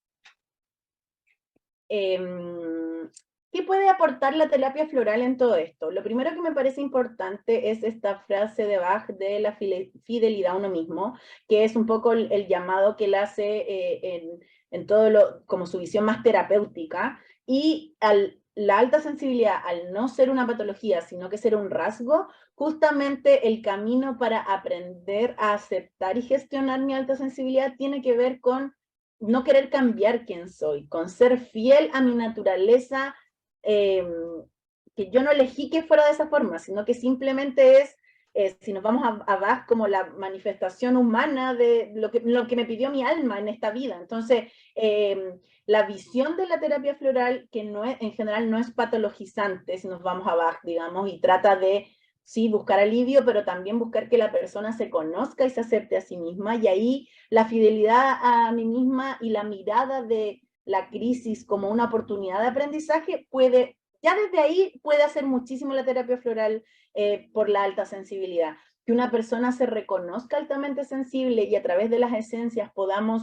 ¿Qué puede aportar la terapia floral en todo esto? Lo primero que me parece importante es esta frase de Bach de la fidelidad a uno mismo, que es un poco el llamado que él hace como su visión más terapéutica, y la alta sensibilidad, al no ser una patología, sino que ser un rasgo, justamente el camino para aprender a aceptar y gestionar mi alta sensibilidad tiene que ver con no querer cambiar quién soy, con ser fiel a mi naturaleza, que yo no elegí que fuera de esa forma, sino que simplemente es, si nos vamos a Bach, como la manifestación humana de lo que me pidió mi alma en esta vida. Entonces, la visión de la terapia floral, que no es, en general no es patologizante, si nos vamos a Bach, digamos, y trata de, sí, buscar alivio, pero también buscar que la persona se conozca y se acepte a sí misma, y ahí la fidelidad a mí misma y la mirada de la crisis como una oportunidad de aprendizaje puede, ya desde ahí puede hacer muchísimo la terapia floral por la alta sensibilidad. Que una persona se reconozca altamente sensible y a través de las esencias podamos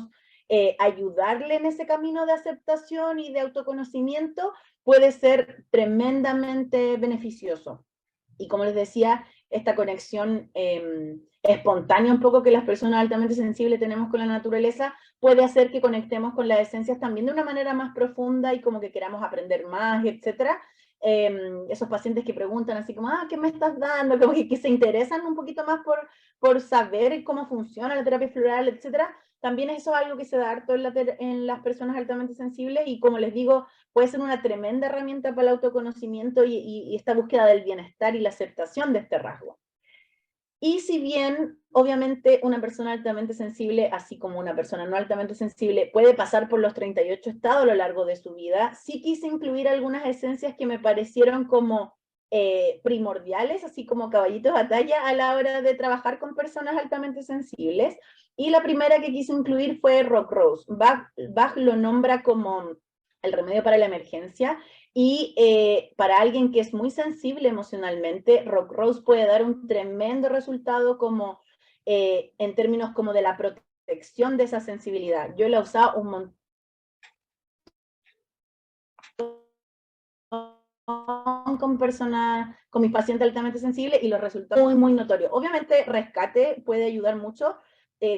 ayudarle en ese camino de aceptación y de autoconocimiento puede ser tremendamente beneficioso. Y como les decía, esta conexión espontánea un poco que las personas altamente sensibles tenemos con la naturaleza puede hacer que conectemos con las esencias también de una manera más profunda y como que queramos aprender más, etcétera. Esos pacientes que preguntan así como, ¿qué me estás dando? Como que se interesan un poquito más por saber cómo funciona la terapia floral, etcétera. También eso es algo que se da harto en las personas altamente sensibles y como les digo, puede ser una tremenda herramienta para el autoconocimiento y esta búsqueda del bienestar y la aceptación de este rasgo. Y si bien, obviamente, una persona altamente sensible, así como una persona no altamente sensible, puede pasar por los 38 estados a lo largo de su vida, sí quise incluir algunas esencias que me parecieron como primordiales, así como caballitos de batalla a la hora de trabajar con personas altamente sensibles. Y la primera que quise incluir fue Rock Rose. Bach lo nombra como el remedio para la emergencia, y para alguien que es muy sensible emocionalmente, Rock Rose puede dar un tremendo resultado como en términos como de la protección de esa sensibilidad. Yo la he usado un montón con personas, con mis pacientes altamente sensibles y los resultados muy, muy notorios. Obviamente, Rescate puede ayudar mucho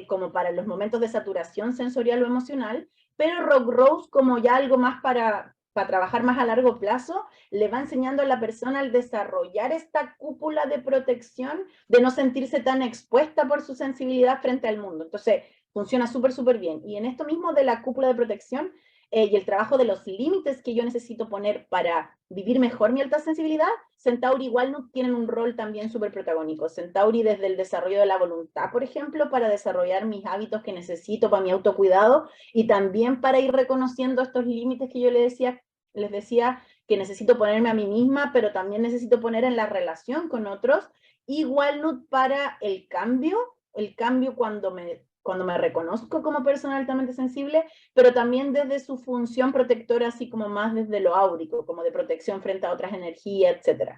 como para los momentos de saturación sensorial o emocional, pero Rock Rose como ya algo más para trabajar más a largo plazo, le va enseñando a la persona al desarrollar esta cúpula de protección, de no sentirse tan expuesta por su sensibilidad frente al mundo. Entonces, funciona súper, súper bien. Y en esto mismo de la cúpula de protección, y el trabajo de los límites que yo necesito poner para vivir mejor mi alta sensibilidad, Centauri igual no tienen un rol también súper protagónico. Centauri desde el desarrollo de la voluntad, por ejemplo, para desarrollar mis hábitos que necesito para mi autocuidado y también para ir reconociendo estos límites que yo les decía que necesito ponerme a mí misma, pero también necesito poner en la relación con otros. Igual para el cambio cuando me reconozco como persona altamente sensible, pero también desde su función protectora, así como más desde lo áurico, como de protección frente a otras energías, etc.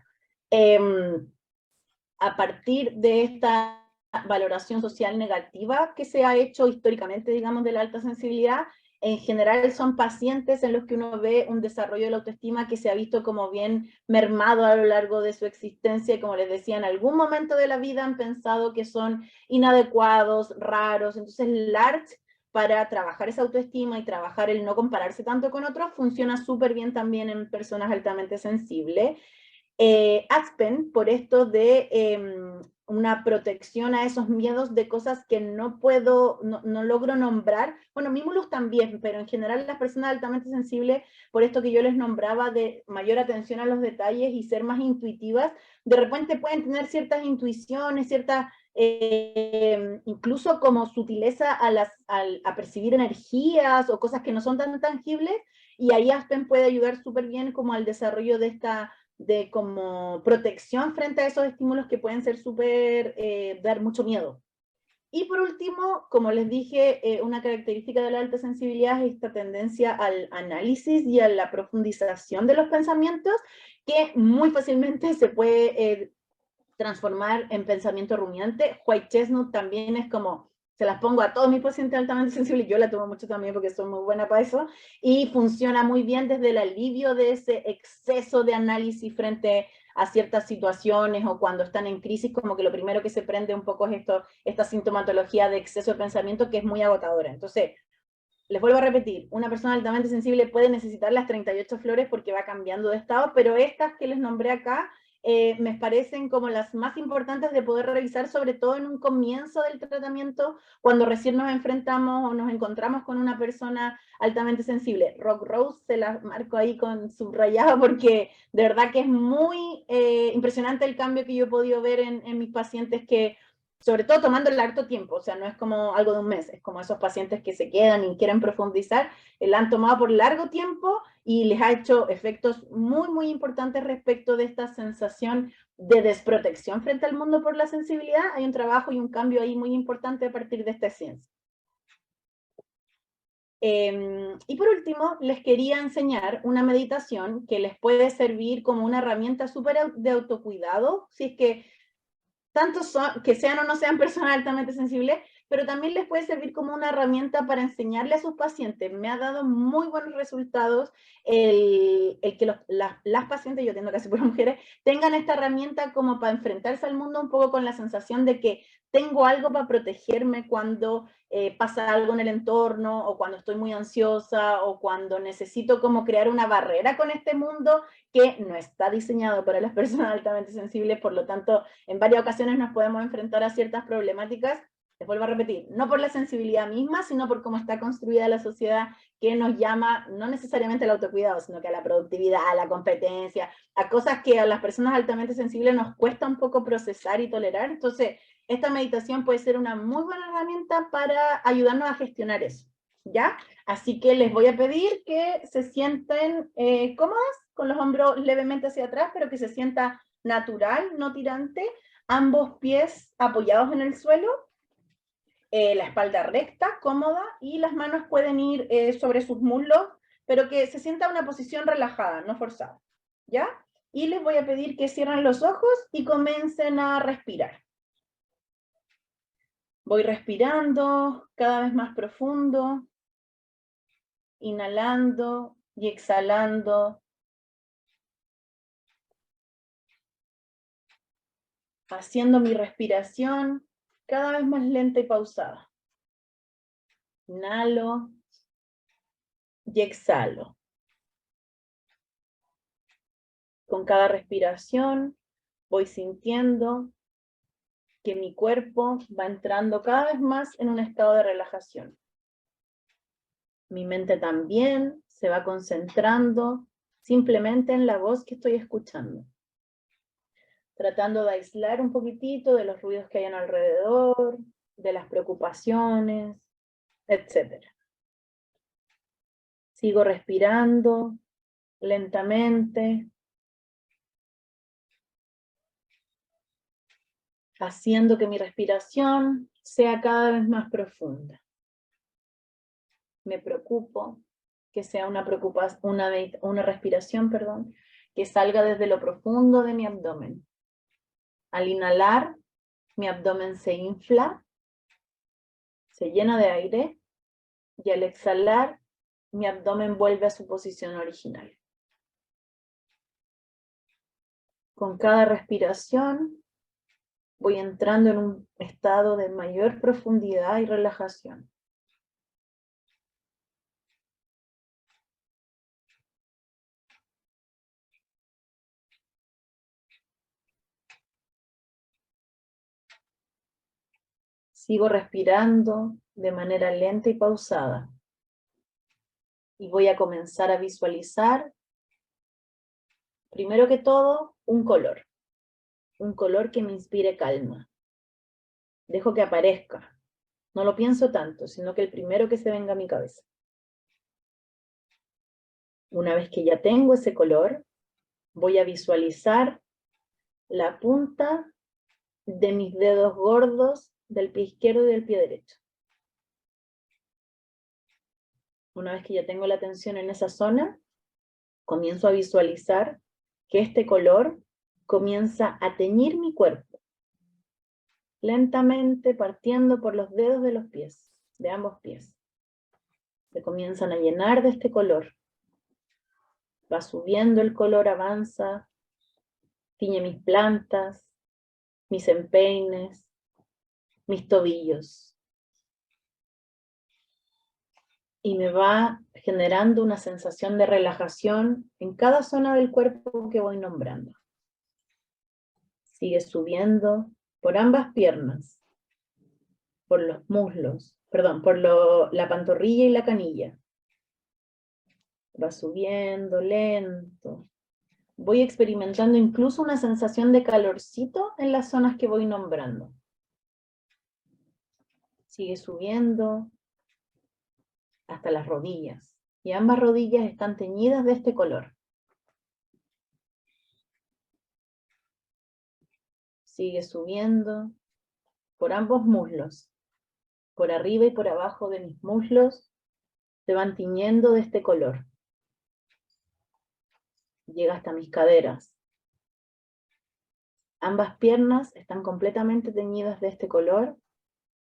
A partir de esta valoración social negativa que se ha hecho históricamente, digamos, de la alta sensibilidad, en general son pacientes en los que uno ve un desarrollo de la autoestima que se ha visto como bien mermado a lo largo de su existencia, y como les decía, en algún momento de la vida han pensado que son inadecuados, raros. Entonces LARCH, para trabajar esa autoestima y trabajar el no compararse tanto con otros, funciona súper bien también en personas altamente sensibles. Aspen, por esto de una protección a esos miedos de cosas que no puedo, no logro nombrar. Bueno, Mimulus también, pero en general las personas altamente sensibles, por esto que yo les nombraba de mayor atención a los detalles y ser más intuitivas, de repente pueden tener ciertas intuiciones, ciertas, incluso como sutileza a percibir energías o cosas que no son tan tangibles, y ahí Aspen puede ayudar súper bien como al desarrollo de como protección frente a esos estímulos que pueden ser súper, dar mucho miedo. Y por último, como les dije, una característica de la alta sensibilidad es esta tendencia al análisis y a la profundización de los pensamientos, que muy fácilmente se puede transformar en pensamiento rumiante. White Chestnut también es como, se las pongo a todos mis pacientes altamente sensibles, yo la tomo mucho también porque soy muy buena para eso, y funciona muy bien desde el alivio de ese exceso de análisis frente a ciertas situaciones o cuando están en crisis, como que lo primero que se prende un poco es esta sintomatología de exceso de pensamiento que es muy agotadora. Entonces, les vuelvo a repetir, una persona altamente sensible puede necesitar las 38 flores porque va cambiando de estado, pero estas que les nombré acá me parecen como las más importantes de poder revisar, sobre todo en un comienzo del tratamiento, cuando recién nos enfrentamos o nos encontramos con una persona altamente sensible. Rock Rose se la marco ahí con subrayado porque de verdad que es muy impresionante el cambio que yo he podido ver en mis pacientes que sobre todo tomando el harto tiempo, o sea, no es como algo de un mes, es como esos pacientes que se quedan y quieren profundizar, la han tomado por largo tiempo y les ha hecho efectos muy, muy importantes respecto de esta sensación de desprotección frente al mundo por la sensibilidad. Hay un trabajo y un cambio ahí muy importante a partir de esta ciencia. Y por último, les quería enseñar una meditación que les puede servir como una herramienta súper de autocuidado, si es que tanto son, que sean o no sean personas altamente sensibles, pero también les puede servir como una herramienta para enseñarle a sus pacientes. Me ha dado muy buenos resultados el que las pacientes, yo atiendo casi por mujeres, tengan esta herramienta como para enfrentarse al mundo un poco con la sensación de que tengo algo para protegerme cuando pasa algo en el entorno, o cuando estoy muy ansiosa, o cuando necesito como crear una barrera con este mundo que no está diseñado para las personas altamente sensibles, por lo tanto, en varias ocasiones nos podemos enfrentar a ciertas problemáticas, les vuelvo a repetir, no por la sensibilidad misma, sino por cómo está construida la sociedad que nos llama no necesariamente al autocuidado, sino que a la productividad, a la competencia, a cosas que a las personas altamente sensibles nos cuesta un poco procesar y tolerar. Entonces, esta meditación puede ser una muy buena herramienta para ayudarnos a gestionar eso, ¿ya? Así que les voy a pedir que se sienten cómodas, con los hombros levemente hacia atrás, pero que se sienta natural, no tirante, ambos pies apoyados en el suelo, la espalda recta, cómoda, y las manos pueden ir sobre sus muslos, pero que se sienta una posición relajada, no forzada, ¿ya? Y les voy a pedir que cierren los ojos y comiencen a respirar. Voy respirando cada vez más profundo, inhalando y exhalando, haciendo mi respiración cada vez más lenta y pausada. Inhalo y exhalo. Con cada respiración voy sintiendo que mi cuerpo va entrando cada vez más en un estado de relajación. Mi mente también se va concentrando simplemente en la voz que estoy escuchando, tratando de aislar un poquitito de los ruidos que hay alrededor, de las preocupaciones, etc. Sigo respirando lentamente, haciendo que mi respiración sea cada vez más profunda. Me preocupo que sea una respiración, que salga desde lo profundo de mi abdomen. Al inhalar, mi abdomen se infla, se llena de aire, y al exhalar, mi abdomen vuelve a su posición original. Con cada respiración, voy entrando en un estado de mayor profundidad y relajación. Sigo respirando de manera lenta y pausada. Y voy a comenzar a visualizar, primero que todo, un color que me inspire calma. Dejo que aparezca. No lo pienso tanto, sino que el primero que se venga a mi cabeza. Una vez que ya tengo ese color, voy a visualizar la punta de mis dedos gordos del pie izquierdo y del pie derecho. Una vez que ya tengo la atención en esa zona, comienzo a visualizar que este color comienza a teñir mi cuerpo, lentamente partiendo por los dedos de los pies, de ambos pies. Se comienzan a llenar de este color. Va subiendo el color, avanza, tiñe mis plantas, mis empeines, mis tobillos. y me va generando una sensación de relajación en cada zona del cuerpo que voy nombrando. Sigue subiendo por ambas piernas, por los muslos, perdón, por la pantorrilla y la canilla. Va subiendo lento. Voy experimentando incluso una sensación de calorcito en las zonas que voy nombrando. Sigue subiendo hasta las rodillas. Y ambas rodillas están teñidas de este color. Sigue subiendo por ambos muslos. Por arriba y por abajo de mis muslos se van tiñendo de este color. Llega hasta mis caderas. Ambas piernas están completamente teñidas de este color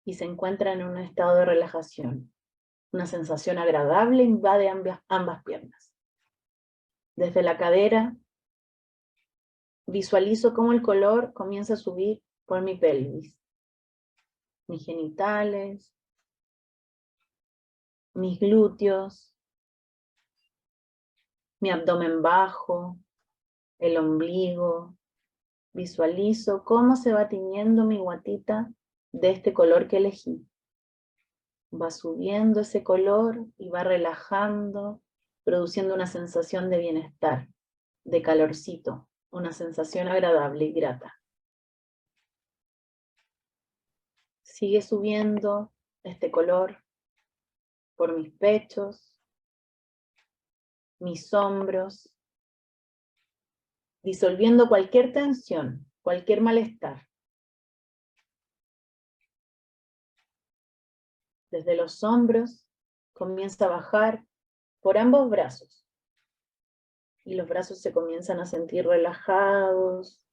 y se encuentran en un estado de relajación. Una sensación agradable invade ambas piernas. Desde la cadera visualizo cómo el color comienza a subir por mi pelvis, mis genitales, mis glúteos, mi abdomen bajo, el ombligo. Visualizo cómo se va tiñendo mi guatita de este color que elegí. Va subiendo ese color y va relajando, produciendo una sensación de bienestar, de calorcito, una sensación agradable y grata. Sigue subiendo este color por mis pechos, mis hombros, disolviendo cualquier tensión, cualquier malestar. Desde los hombros comienza a bajar por ambos brazos. Y los brazos se comienzan a sentir relajados,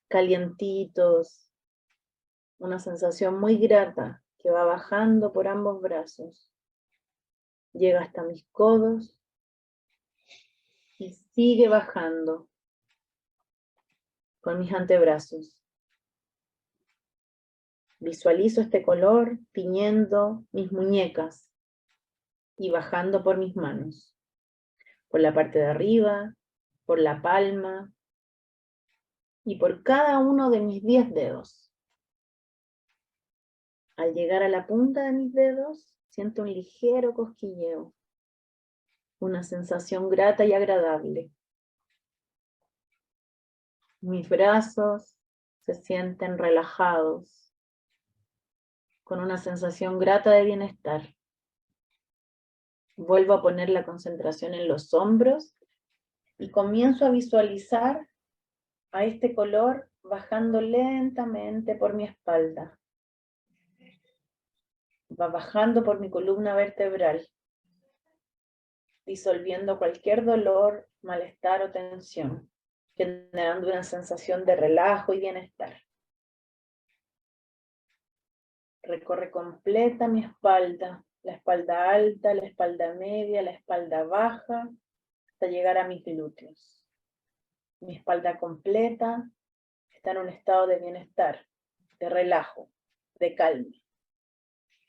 calientitos, una sensación muy grata que va bajando por ambos brazos. Llega hasta mis codos y sigue bajando con mis antebrazos. Visualizo este color tiñendo mis muñecas y bajando por mis manos, por la parte de arriba, por la palma y por cada uno de mis 10 dedos. Al llegar a la punta de mis dedos, siento un ligero cosquilleo, una sensación grata y agradable. Mis brazos se sienten relajados, con una sensación grata de bienestar. Vuelvo a poner la concentración en los hombros y comienzo a visualizar a este color bajando lentamente por mi espalda. Va bajando por mi columna vertebral, disolviendo cualquier dolor, malestar o tensión, generando una sensación de relajo y bienestar. Recorre completa mi espalda, la espalda alta, la espalda media, la espalda baja, hasta llegar a mis glúteos. Mi espalda completa está en un estado de bienestar, de relajo, de calma.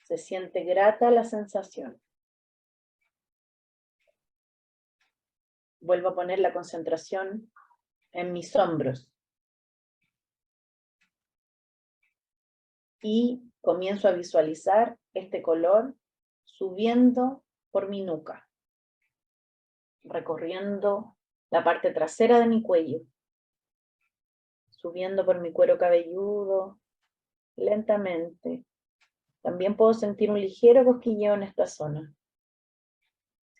Se siente grata la sensación. Vuelvo a poner la concentración en mis hombros. Y comienzo a visualizar este color subiendo por mi nuca, recorriendo la parte trasera de mi cuello, subiendo por mi cuero cabelludo, lentamente. También puedo sentir un ligero cosquilleo en esta zona.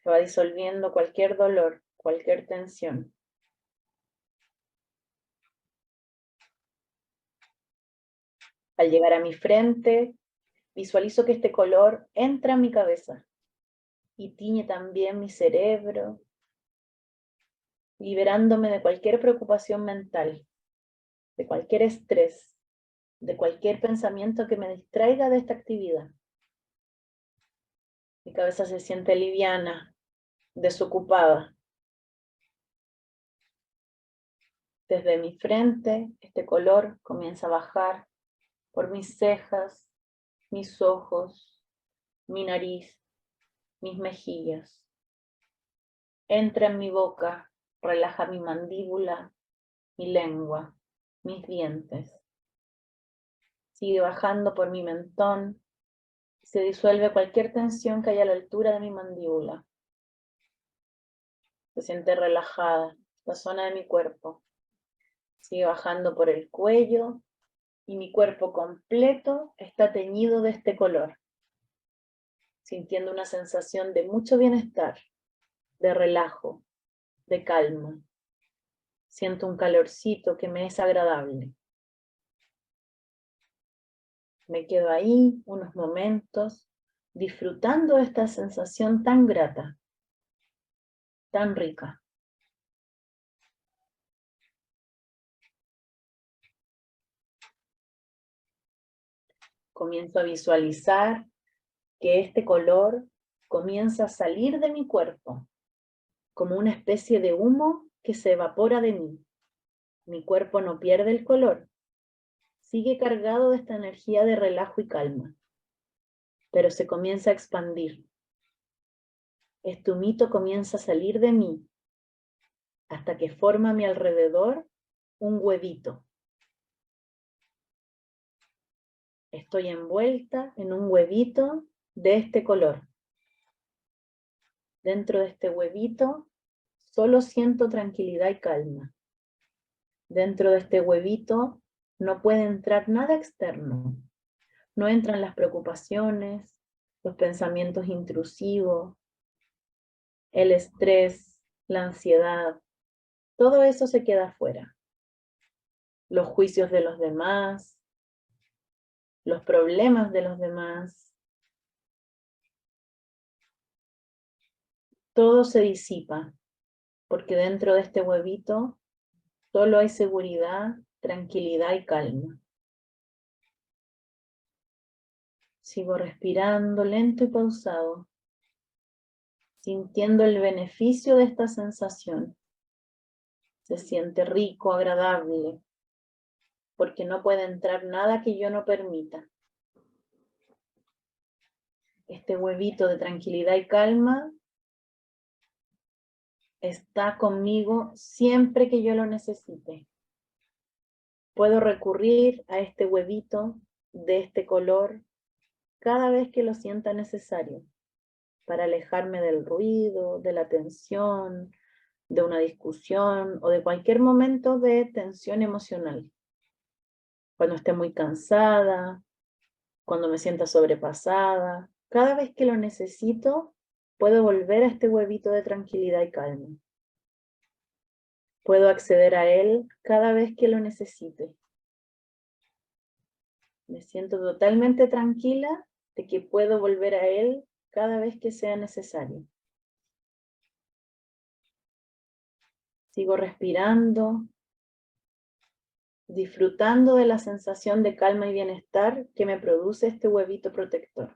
Se va disolviendo cualquier dolor, cualquier tensión. Al llegar a mi frente, visualizo que este color entra a mi cabeza y tiñe también mi cerebro, liberándome de cualquier preocupación mental, de cualquier estrés, de cualquier pensamiento que me distraiga de esta actividad. Mi cabeza se siente liviana, desocupada. Desde mi frente, este color comienza a bajar por mis cejas, mis ojos, mi nariz, mis mejillas. Entra en mi boca, relaja mi mandíbula, mi lengua, mis dientes. Sigue bajando por mi mentón. Se disuelve cualquier tensión que haya a la altura de mi mandíbula. Se siente relajada la zona de mi cuerpo. Sigue bajando por el cuello y mi cuerpo completo está teñido de este color, sintiendo una sensación de mucho bienestar, de relajo, de calma. Siento un calorcito que me es agradable. Me quedo ahí unos momentos disfrutando de esta sensación tan grata, tan rica. Comienzo a visualizar que este color comienza a salir de mi cuerpo, como una especie de humo que se evapora de mí. Mi cuerpo no pierde el color, sigue cargado de esta energía de relajo y calma, pero se comienza a expandir. Este humito comienza a salir de mí, hasta que forma a mi alrededor un huevito. Estoy envuelta en un huevito de este color. Dentro de este huevito solo siento tranquilidad y calma. Dentro de este huevito no puede entrar nada externo. No entran las preocupaciones, los pensamientos intrusivos, el estrés, la ansiedad. Todo eso se queda afuera. Los juicios de los demás, los problemas de los demás. Todo se disipa, porque dentro de este huevito solo hay seguridad, tranquilidad y calma. Sigo respirando lento y pausado, sintiendo el beneficio de esta sensación. Se siente rico, agradable, porque no puede entrar nada que yo no permita. Este huevito de tranquilidad y calma está conmigo siempre que yo lo necesite. Puedo recurrir a este huevito de este color cada vez que lo sienta necesario, para alejarme del ruido, de la tensión, de una discusión o de cualquier momento de tensión emocional. Cuando esté muy cansada, cuando me sienta sobrepasada, cada vez que lo necesito, puedo volver a este huevito de tranquilidad y calma. Puedo acceder a él cada vez que lo necesite. Me siento totalmente tranquila de que puedo volver a él cada vez que sea necesario. Sigo respirando, disfrutando de la sensación de calma y bienestar que me produce este huevito protector.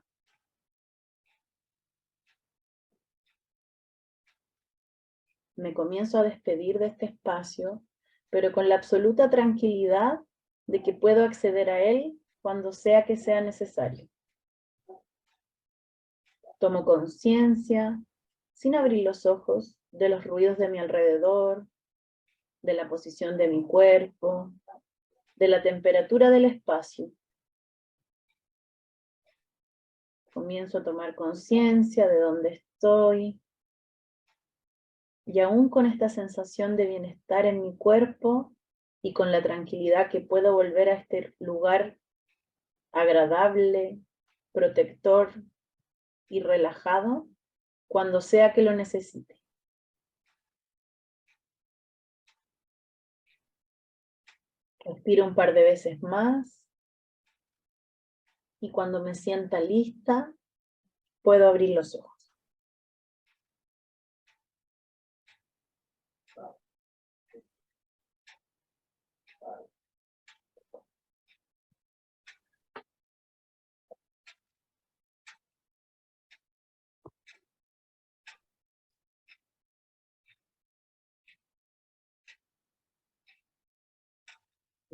Me comienzo a despedir de este espacio, pero con la absoluta tranquilidad de que puedo acceder a él cuando sea que sea necesario. Tomo conciencia, sin abrir los ojos, de los ruidos de mi alrededor, de la posición de mi cuerpo, de la temperatura del espacio. Comienzo a tomar conciencia de dónde estoy, y aún con esta sensación de bienestar en mi cuerpo y con la tranquilidad que puedo volver a este lugar agradable, protector y relajado cuando sea que lo necesite. Respiro un par de veces más y cuando me sienta lista, puedo abrir los ojos.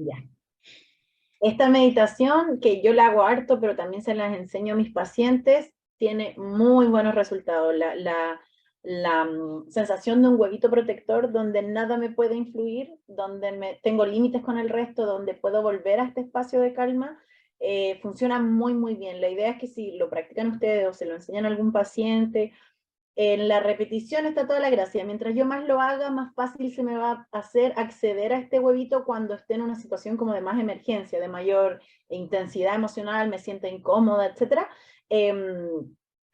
Ya. Esta meditación, que yo la hago harto, pero también se las enseño a mis pacientes, tiene muy buenos resultados. La sensación de un huevito protector donde nada me puede influir, donde tengo límites con el resto, donde puedo volver a este espacio de calma, funciona muy, muy bien. La idea es que si lo practican ustedes o se lo enseñan a algún paciente, en la repetición está toda la gracia. Mientras yo más lo haga, más fácil se me va a hacer acceder a este huevito cuando esté en una situación como de más emergencia, de mayor intensidad emocional, me sienta incómoda, etc.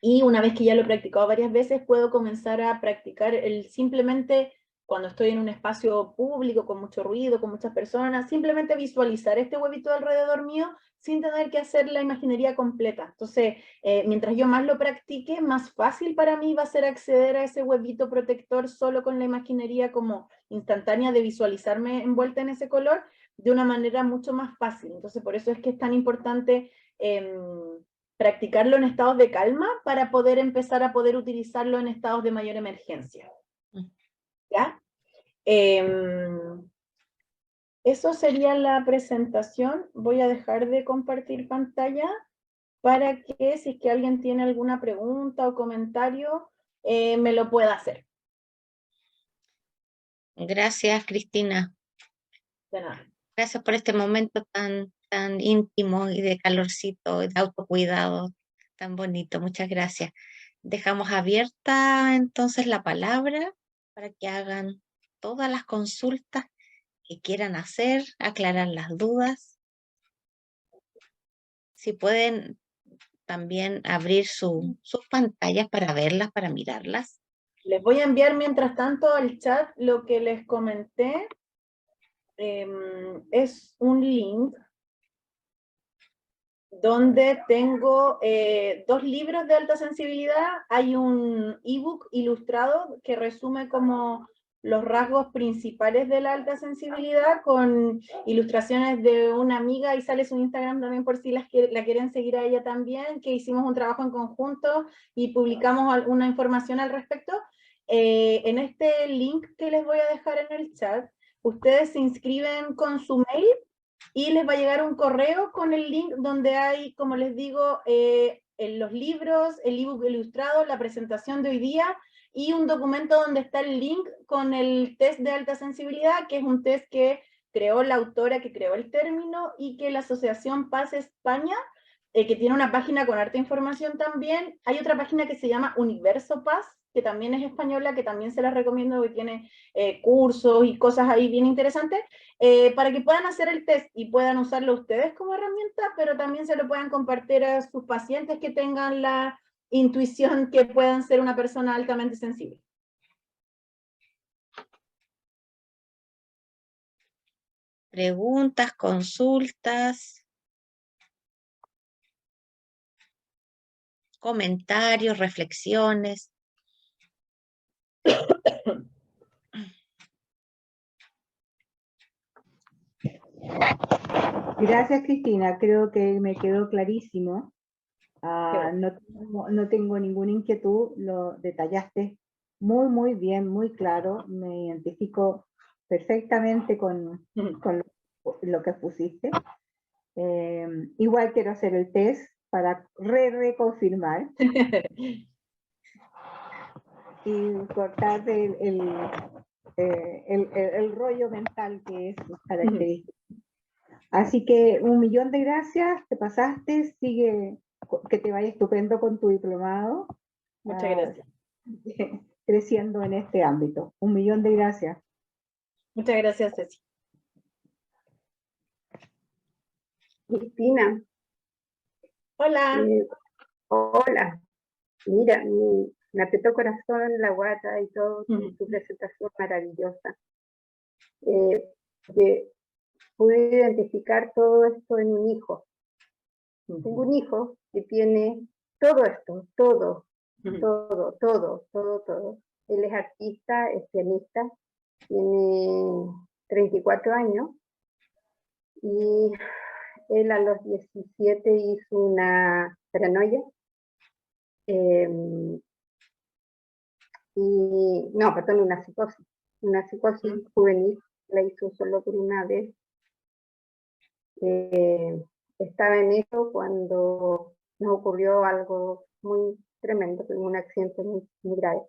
Y una vez que ya lo he practicado varias veces, puedo comenzar a practicar simplemente cuando estoy en un espacio público con mucho ruido, con muchas personas, simplemente visualizar este huevito alrededor mío sin tener que hacer la imaginería completa. Entonces, mientras yo más lo practique, más fácil para mí va a ser acceder a ese huevito protector solo con la imaginería como instantánea de visualizarme envuelta en ese color de una manera mucho más fácil. Entonces, por eso es que es tan importante practicarlo en estados de calma para poder empezar a poder utilizarlo en estados de mayor emergencia. ¿Ya? Eso sería la presentación. Voy a dejar de compartir pantalla para que si es que alguien tiene alguna pregunta o comentario, me lo pueda hacer. Gracias, Cristina. De nada. Gracias por este momento tan íntimo y de calorcito y de autocuidado tan bonito. Muchas gracias. Dejamos abierta entonces la palabra para que hagan todas las consultas que quieran hacer, aclarar las dudas. Si pueden también abrir sus pantallas para verlas, para mirarlas. Les voy a enviar mientras tanto al chat lo que les comenté. Es un link donde tengo 2 libros de alta sensibilidad. Hay un ebook ilustrado que resume como los rasgos principales de la alta sensibilidad con ilustraciones de una amiga, y sale su Instagram también por si la quieren seguir a ella también, que hicimos un trabajo en conjunto y publicamos alguna información al respecto. En este link que les voy a dejar en el chat, ustedes se inscriben con su mail y les va a llegar un correo con el link donde hay, como les digo, en los libros, el ebook ilustrado, la presentación de hoy día y un documento donde está el link con el test de alta sensibilidad, que es un test que creó la autora que creó el término y que la Asociación Paz España, que tiene una página con harta información también. Hay otra página que se llama Universo Paz, que también es española, que también se las recomiendo, que tiene cursos y cosas ahí bien interesantes, para que puedan hacer el test y puedan usarlo ustedes como herramienta, pero también se lo puedan compartir a sus pacientes que tengan la intuición que puedan ser una persona altamente sensible. Preguntas, consultas, comentarios, reflexiones. Gracias, Cristina. Creo que me quedó clarísimo. No tengo ninguna inquietud. Lo detallaste muy, muy bien, muy claro. Me identifico perfectamente con lo que pusiste. Igual quiero hacer el test para reconfirmar y cortar el rollo mental que es característico. Así que 1.000.000 de gracias, te pasaste, sigue, que te vaya estupendo con tu diplomado. Muchas gracias. Creciendo en este ámbito. 1.000.000 de gracias. Muchas gracias, Ceci. Cristina. Hola. Hola. Mira, me apretó corazón, la guata y todo, tu presentación maravillosa. Pude identificar todo esto en un hijo. Tengo un hijo que tiene todo esto, todo. Él es artista, es pianista, tiene 34 años y él a los 17 hizo una paranoia. Una psicosis juvenil, la hizo solo por una vez. Estaba en eso cuando nos ocurrió algo muy tremendo, tuvo un accidente muy grave.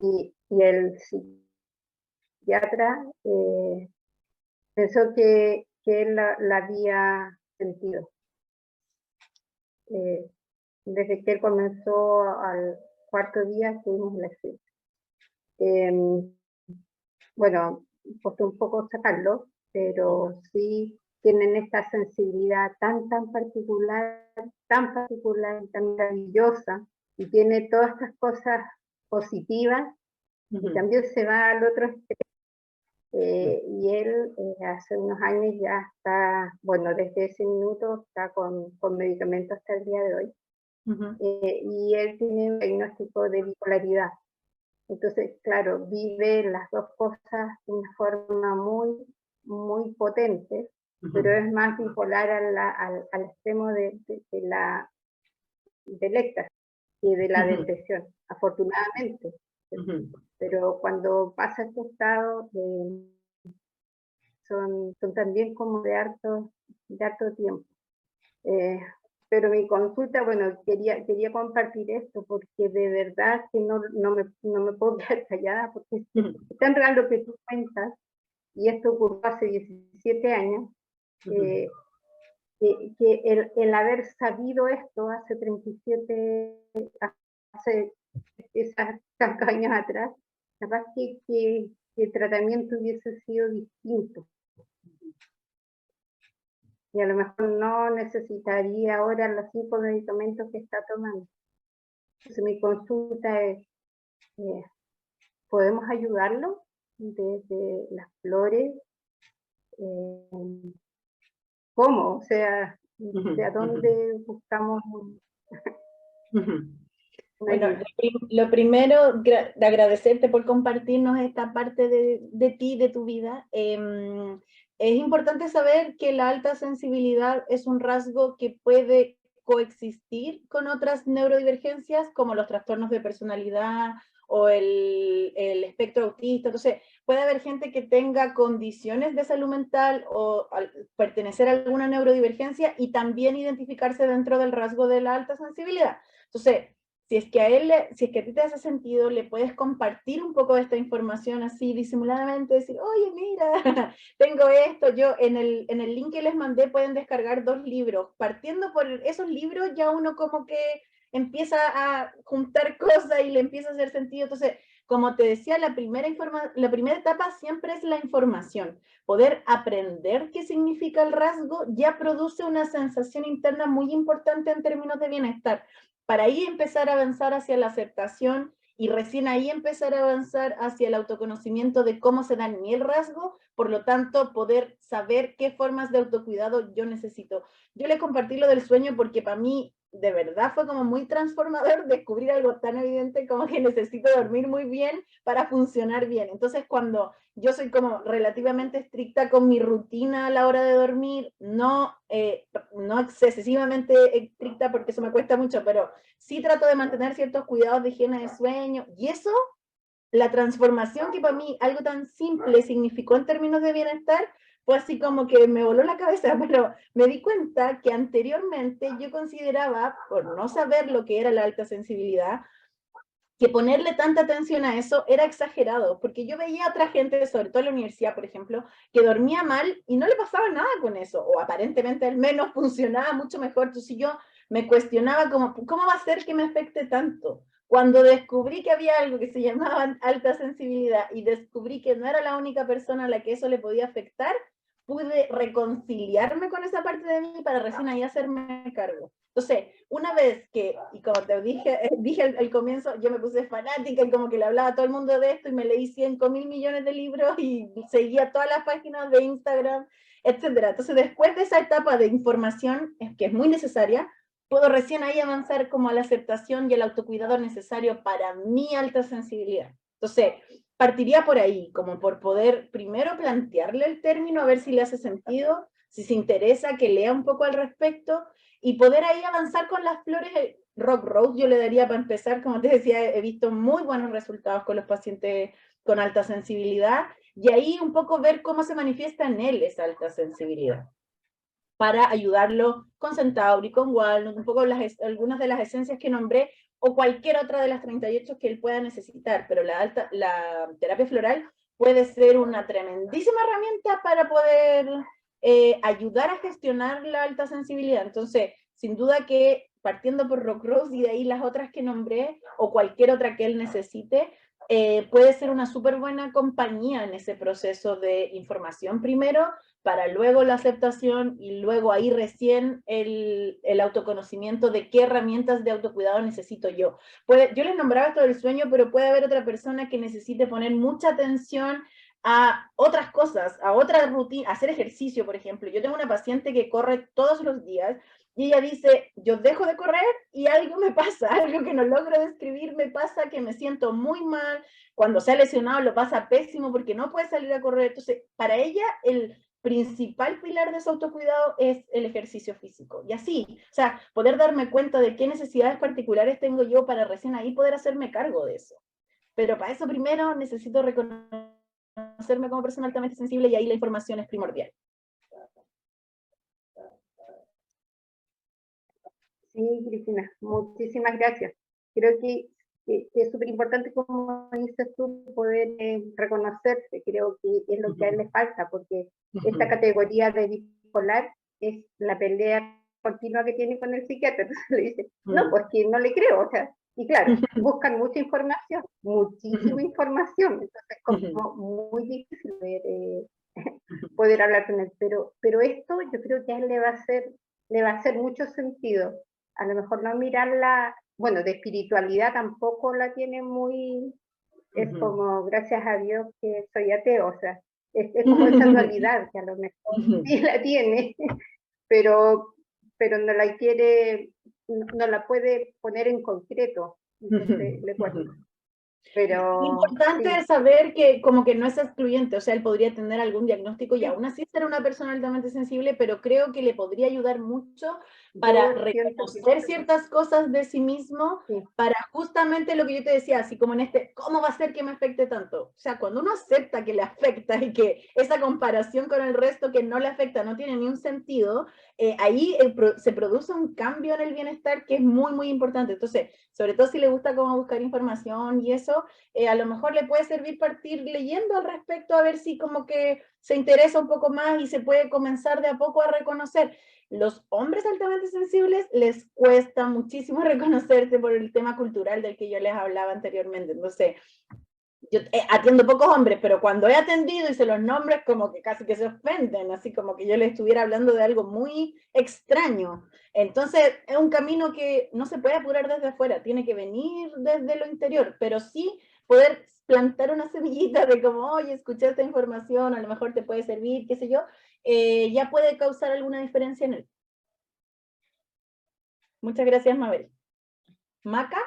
Y el psiquiatra pensó que él la había sentido. Desde que él comenzó al cuarto día tuvimos el accidente. Bueno, costó un poco sacarlo, pero sí tienen esta sensibilidad tan particular, tan maravillosa, y tiene todas estas cosas positivas, y también se va al otro extremo. Y él hace unos años ya está, bueno, desde ese minuto está con medicamentos hasta el día de hoy. Y él tiene un diagnóstico de bipolaridad. Entonces, claro, vive las dos cosas de una forma muy potente, pero es más bipolar al extremo del éxtasis y de la depresión, afortunadamente. Pero cuando pasa este estado, son también como de harto tiempo. Pero mi consulta, bueno, quería compartir esto porque de verdad que no me puedo quedar callada, porque es tan real lo que tú cuentas, y esto ocurrió hace 17 años, que el haber sabido esto hace 37, hace tantos años atrás, capaz que el tratamiento hubiese sido distinto. Y a lo mejor no necesitaría ahora los 5 medicamentos que está tomando. Entonces mi consulta es, ¿podemos ayudarlo desde las flores? ¿Cómo? O sea, ¿de dónde buscamos Bueno, lo primero, de agradecerte por compartirnos esta parte de ti, de tu vida. Es importante saber que la alta sensibilidad es un rasgo que puede coexistir con otras neurodivergencias, como los trastornos de personalidad o el espectro autista. Entonces, puede haber gente que tenga condiciones de salud mental o pertenecer a alguna neurodivergencia y también identificarse dentro del rasgo de la alta sensibilidad. Entonces, si es que a ti te hace sentido, le puedes compartir un poco de esta información así disimuladamente, decir, oye, mira, tengo esto. Yo en el link que les mandé pueden descargar 2 libros. Partiendo por esos libros ya uno como que empieza a juntar cosas y le empieza a hacer sentido. Entonces, como te decía, la primera etapa siempre es la información. Poder aprender qué significa el rasgo ya produce una sensación interna muy importante en términos de bienestar. Para ahí empezar a avanzar hacia la aceptación y recién ahí empezar a avanzar hacia el autoconocimiento de cómo se da en mí el rasgo, por lo tanto poder saber qué formas de autocuidado yo necesito. Yo le compartí lo del sueño porque para mí de verdad fue como muy transformador descubrir algo tan evidente como que necesito dormir muy bien para funcionar bien. Entonces cuando yo soy como relativamente estricta con mi rutina a la hora de dormir, no excesivamente estricta porque eso me cuesta mucho, pero sí trato de mantener ciertos cuidados de higiene de sueño, y eso, la transformación que para mí algo tan simple significó en términos de bienestar, fue así como que me voló la cabeza, pero me di cuenta que anteriormente yo consideraba, por no saber lo que era la alta sensibilidad, que ponerle tanta atención a eso era exagerado, porque yo veía a otra gente, sobre todo en la universidad, por ejemplo, que dormía mal y no le pasaba nada con eso, o aparentemente al menos funcionaba mucho mejor. Entonces yo me cuestionaba ¿cómo va a ser que me afecte tanto? Cuando descubrí que había algo que se llamaba alta sensibilidad y descubrí que no era la única persona a la que eso le podía afectar, pude reconciliarme con esa parte de mí para recién ahí hacerme cargo. Entonces, una vez que, y como te dije al comienzo, yo me puse fanática y como que le hablaba a todo el mundo de esto y me leí 100.000 millones de libros y seguía todas las páginas de Instagram, etcétera. Entonces, después de esa etapa de información, que es muy necesaria, puedo recién ahí avanzar como a la aceptación y el autocuidado necesario para mi alta sensibilidad. Entonces, partiría por ahí, como por poder primero plantearle el término, a ver si le hace sentido, si se interesa que lea un poco al respecto, y poder ahí avanzar con las flores. Rock Rose yo le daría para empezar, como te decía, he visto muy buenos resultados con los pacientes con alta sensibilidad, y ahí un poco ver cómo se manifiesta en él esa alta sensibilidad. para ayudarlo con Centauri, con Walnut, un poco algunas de las esencias que nombré, o cualquier otra de las 38 que él pueda necesitar, pero la terapia floral puede ser una tremendísima herramienta para poder ayudar a gestionar la alta sensibilidad. Entonces, sin duda que partiendo por Rock Rose y de ahí las otras que nombré, o cualquier otra que él necesite, puede ser una súper buena compañía en ese proceso de información primero, para luego la aceptación y luego ahí recién el autoconocimiento de qué herramientas de autocuidado necesito yo. Yo les nombraba esto del sueño, pero puede haber otra persona que necesite poner mucha atención a otras cosas, a otra rutina, hacer ejercicio, por ejemplo. Yo tengo una paciente que corre todos los días y ella dice, yo dejo de correr y algo me pasa, algo que no logro describir me pasa, que me siento muy mal, cuando se ha lesionado lo pasa pésimo porque no puede salir a correr. Entonces, para ella el principal pilar de su autocuidado es el ejercicio físico. Y así, o sea, poder darme cuenta de qué necesidades particulares tengo yo para recién ahí poder hacerme cargo de eso. Pero para eso primero necesito reconocerme como persona altamente sensible y ahí la información es primordial. Sí, Cristina, muchísimas gracias. Creo que es súper importante, como dices tú, poder reconocerse. Creo que es lo que a él le falta, porque esta categoría de bipolar es la pelea continua que tiene con el psiquiatra. Entonces le dice, no, pues que no le creo. O sea, y claro, buscan mucha información, muchísima información. Entonces, como muy difícil poder hablar con él. Pero esto yo creo que a él le va a hacer mucho sentido. A lo mejor no mirarla, bueno, de espiritualidad tampoco la tiene muy, es como, gracias a Dios que soy ateo, o sea, es como esa dualidad que a lo mejor sí la tiene, pero no la quiere, no la puede poner en concreto, entonces le cuesta. Pero lo importante es saber que como que no es excluyente, o sea, él podría tener algún diagnóstico y aún así ser una persona altamente sensible, pero creo que le podría ayudar mucho para reconocer ciertas cosas de sí mismo, para justamente lo que yo te decía, así como en ¿cómo va a ser que me afecte tanto? O sea, cuando uno acepta que le afecta y que esa comparación con el resto que no le afecta no tiene ni un sentido, ahí se produce un cambio en el bienestar que es muy, muy importante. Entonces, sobre todo si le gusta cómo buscar información y eso, a lo mejor le puede servir partir leyendo al respecto, a ver si como que se interesa un poco más y se puede comenzar de a poco a reconocer. Los hombres altamente sensibles les cuesta muchísimo reconocerse por el tema cultural del que yo les hablaba anteriormente. Entonces, yo atiendo pocos hombres, pero cuando he atendido y se los nombres, como que casi que se ofenden, así como que yo les estuviera hablando de algo muy extraño. Entonces, es un camino que no se puede apurar desde afuera, tiene que venir desde lo interior, pero sí poder plantar una semillita de como, oye, escuché esta información, a lo mejor te puede servir, qué sé yo, ya puede causar alguna diferencia en él. Muchas gracias, Mabel. ¿Maca?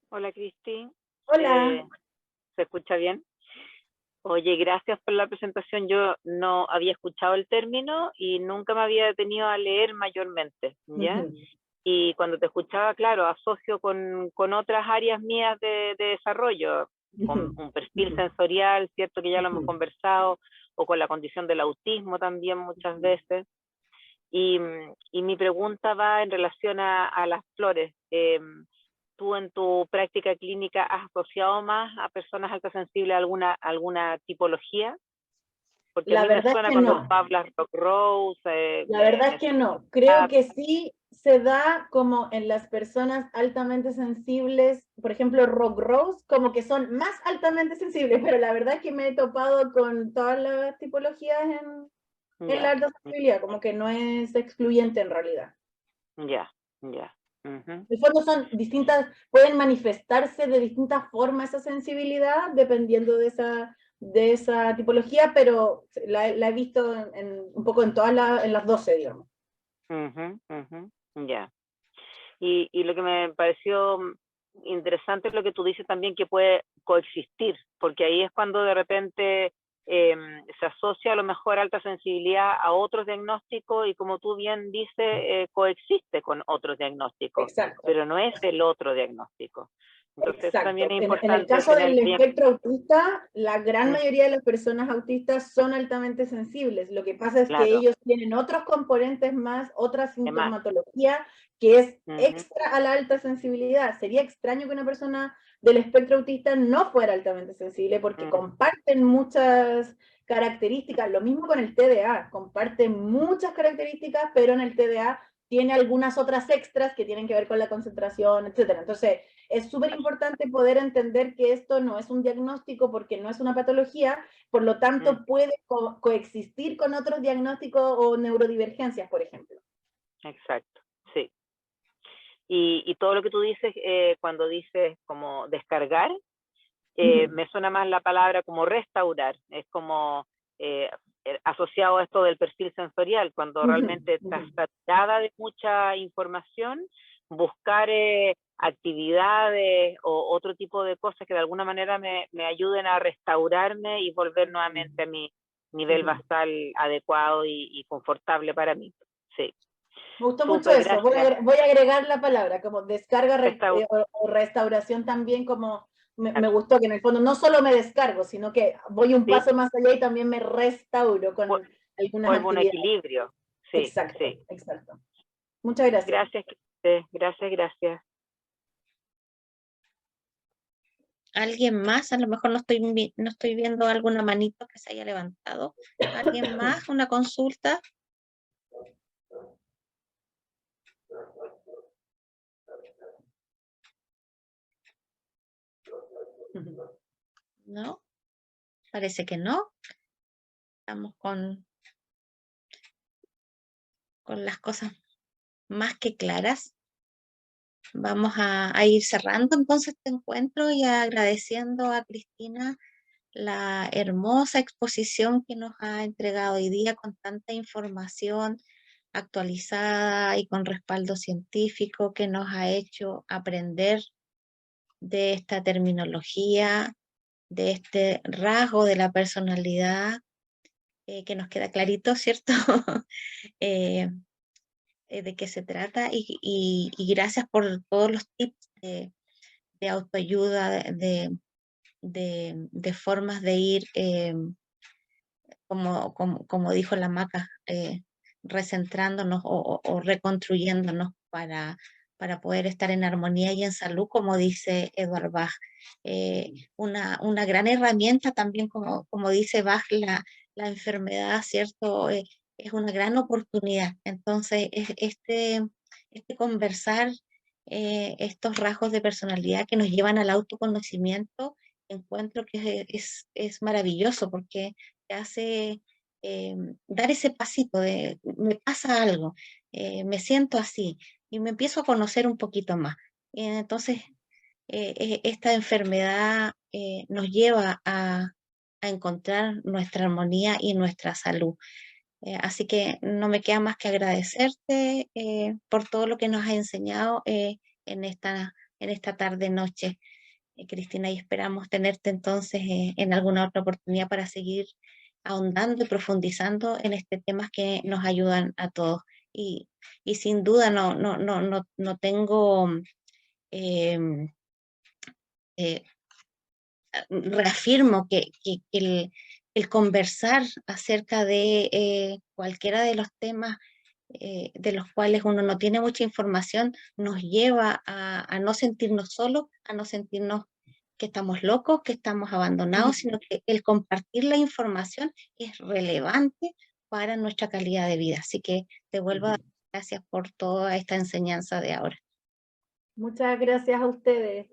Hola, Cristi. Hola. ¿Se escucha bien? Oye, gracias por la presentación. Yo no había escuchado el término y nunca me había detenido a leer mayormente, ¿ya? Y cuando te escuchaba, claro, asocio con otras áreas mías de desarrollo, con un perfil sensorial, ¿cierto? Que ya lo hemos conversado, o con la condición del autismo también muchas veces. Y mi pregunta va en relación a las flores. ¿Tú en tu práctica clínica has asociado más a personas altosensibles a alguna tipología? Porque la a mí me verdad suena es que cuando no. tú hablas Rock Rose. La verdad es que no. Creo que sí se da como en las personas altamente sensibles, por ejemplo, Rock Rose, como que son más altamente sensibles, pero la verdad es que me he topado con todas las tipologías en la alta sensibilidad, como que no es excluyente en realidad. Ya. En el fondo son distintas, pueden manifestarse de distintas formas esa sensibilidad dependiendo de esa tipología, pero la he visto un poco en las 12, digamos. Ya. Y lo que me pareció interesante es lo que tú dices también, que puede coexistir, porque ahí es cuando de repente se asocia a lo mejor alta sensibilidad a otros diagnósticos y, como tú bien dices, coexiste con otros diagnósticos. Exacto. Pero no es el otro diagnóstico. Entonces Exacto. también es En importante el caso tener del bien. espectro autista, la gran Mm. mayoría de las personas autistas son altamente sensibles. Lo que pasa es que Claro. ellos tienen otros componentes más, otra más. sintomatología que es Ujú. extra a la alta sensibilidad. Sería extraño que una persona del espectro autista no fuera altamente sensible porque comparten muchas características. Lo mismo con el TDA, comparten muchas características, pero en el TDA tiene algunas otras extras que tienen que ver con la concentración, etcétera. Entonces, es súper importante poder entender que esto no es un diagnóstico porque no es una patología, por lo tanto puede coexistir con otros diagnósticos o neurodivergencias, por ejemplo. Exacto, sí. Y todo lo que tú dices, cuando dices como descargar, me suena más la palabra como restaurar, es como asociado a esto del perfil sensorial, cuando realmente estás saturada de mucha información, buscar actividades o otro tipo de cosas que de alguna manera me ayuden a restaurarme y volver nuevamente a mi nivel basal adecuado y confortable para mí. Sí. Me gustó Súper, mucho eso. gracias. Voy a agregar la palabra, como descarga Restaur- o restauración también, como me Exacto. gustó que en el fondo no solo me descargo, sino que voy un Sí. paso más allá y también me restauro con algunas Vuelvo un actividades. equilibrio. Sí, Exacto, sí. exacto. Muchas gracias. Gracias, gracias, gracias. ¿Alguien más? A lo mejor no estoy viendo alguna manito que se haya levantado. ¿Alguien más? ¿Una consulta? ¿No? Parece que no. Estamos con las cosas más que claras. Vamos a ir cerrando entonces este encuentro y agradeciendo a Cristina la hermosa exposición que nos ha entregado hoy día con tanta información actualizada y con respaldo científico que nos ha hecho aprender de esta terminología, de este rasgo de la personalidad que nos queda clarito, ¿cierto? De qué se trata y gracias por todos los tips de autoayuda, de formas de ir, como dijo la Maca, recentrándonos o reconstruyéndonos para poder estar en armonía y en salud, como dice Edward Bach. Una gran herramienta también, como dice Bach, la enfermedad, ¿cierto? Es una gran oportunidad. Entonces, este conversar, estos rasgos de personalidad que nos llevan al autoconocimiento, encuentro que es maravilloso porque te hace dar ese pasito de me pasa algo, me siento así y me empiezo a conocer un poquito más. Entonces, esta enfermedad nos lleva a encontrar nuestra armonía y nuestra salud. Así que no me queda más que agradecerte por todo lo que nos has enseñado en esta tarde-noche, Cristina, y esperamos tenerte entonces en alguna otra oportunidad para seguir ahondando y profundizando en este tema que nos ayudan a todos. Y sin duda no tengo, eh, eh, reafirmo que el conversar acerca de cualquiera de los temas de los cuales uno no tiene mucha información, nos lleva a no sentirnos solos, a no sentirnos que estamos locos, que estamos abandonados, sino que el compartir la información es relevante para nuestra calidad de vida. Así que te vuelvo a dar gracias por toda esta enseñanza de ahora. Muchas gracias a ustedes.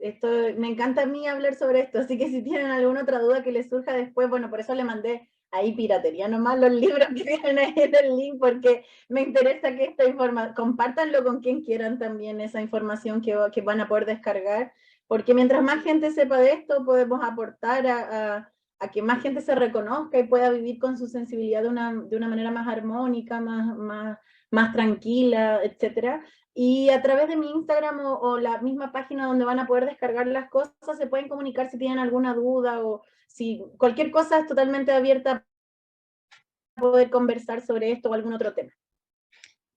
Me encanta a mí hablar sobre esto, así que si tienen alguna otra duda que les surja después, bueno, por eso le mandé ahí piratería nomás los libros que tienen ahí en el link, porque me interesa que esta información, compártanlo con quien quieran también, esa información que van a poder descargar, porque mientras más gente sepa de esto, podemos aportar a que más gente se reconozca y pueda vivir con su sensibilidad de una manera más armónica, más tranquila, etcétera. Y a través de mi Instagram o la misma página donde van a poder descargar las cosas, se pueden comunicar si tienen alguna duda o si cualquier cosa es totalmente abierta a poder conversar sobre esto o algún otro tema.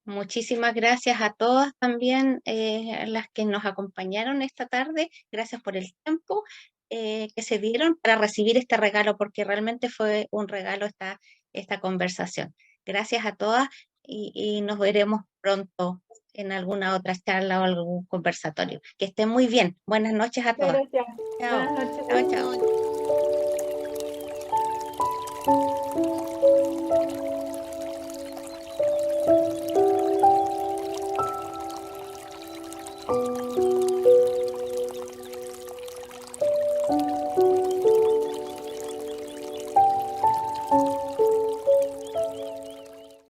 Muchísimas gracias a todas también las que nos acompañaron esta tarde. Gracias por el tiempo que se dieron para recibir este regalo, porque realmente fue un regalo esta conversación. Gracias a todas y nos veremos pronto en alguna otra charla o algún conversatorio. Que estén muy bien. Buenas noches a Muchas todas. gracias. Chao. Buenas noches. Chao, chao.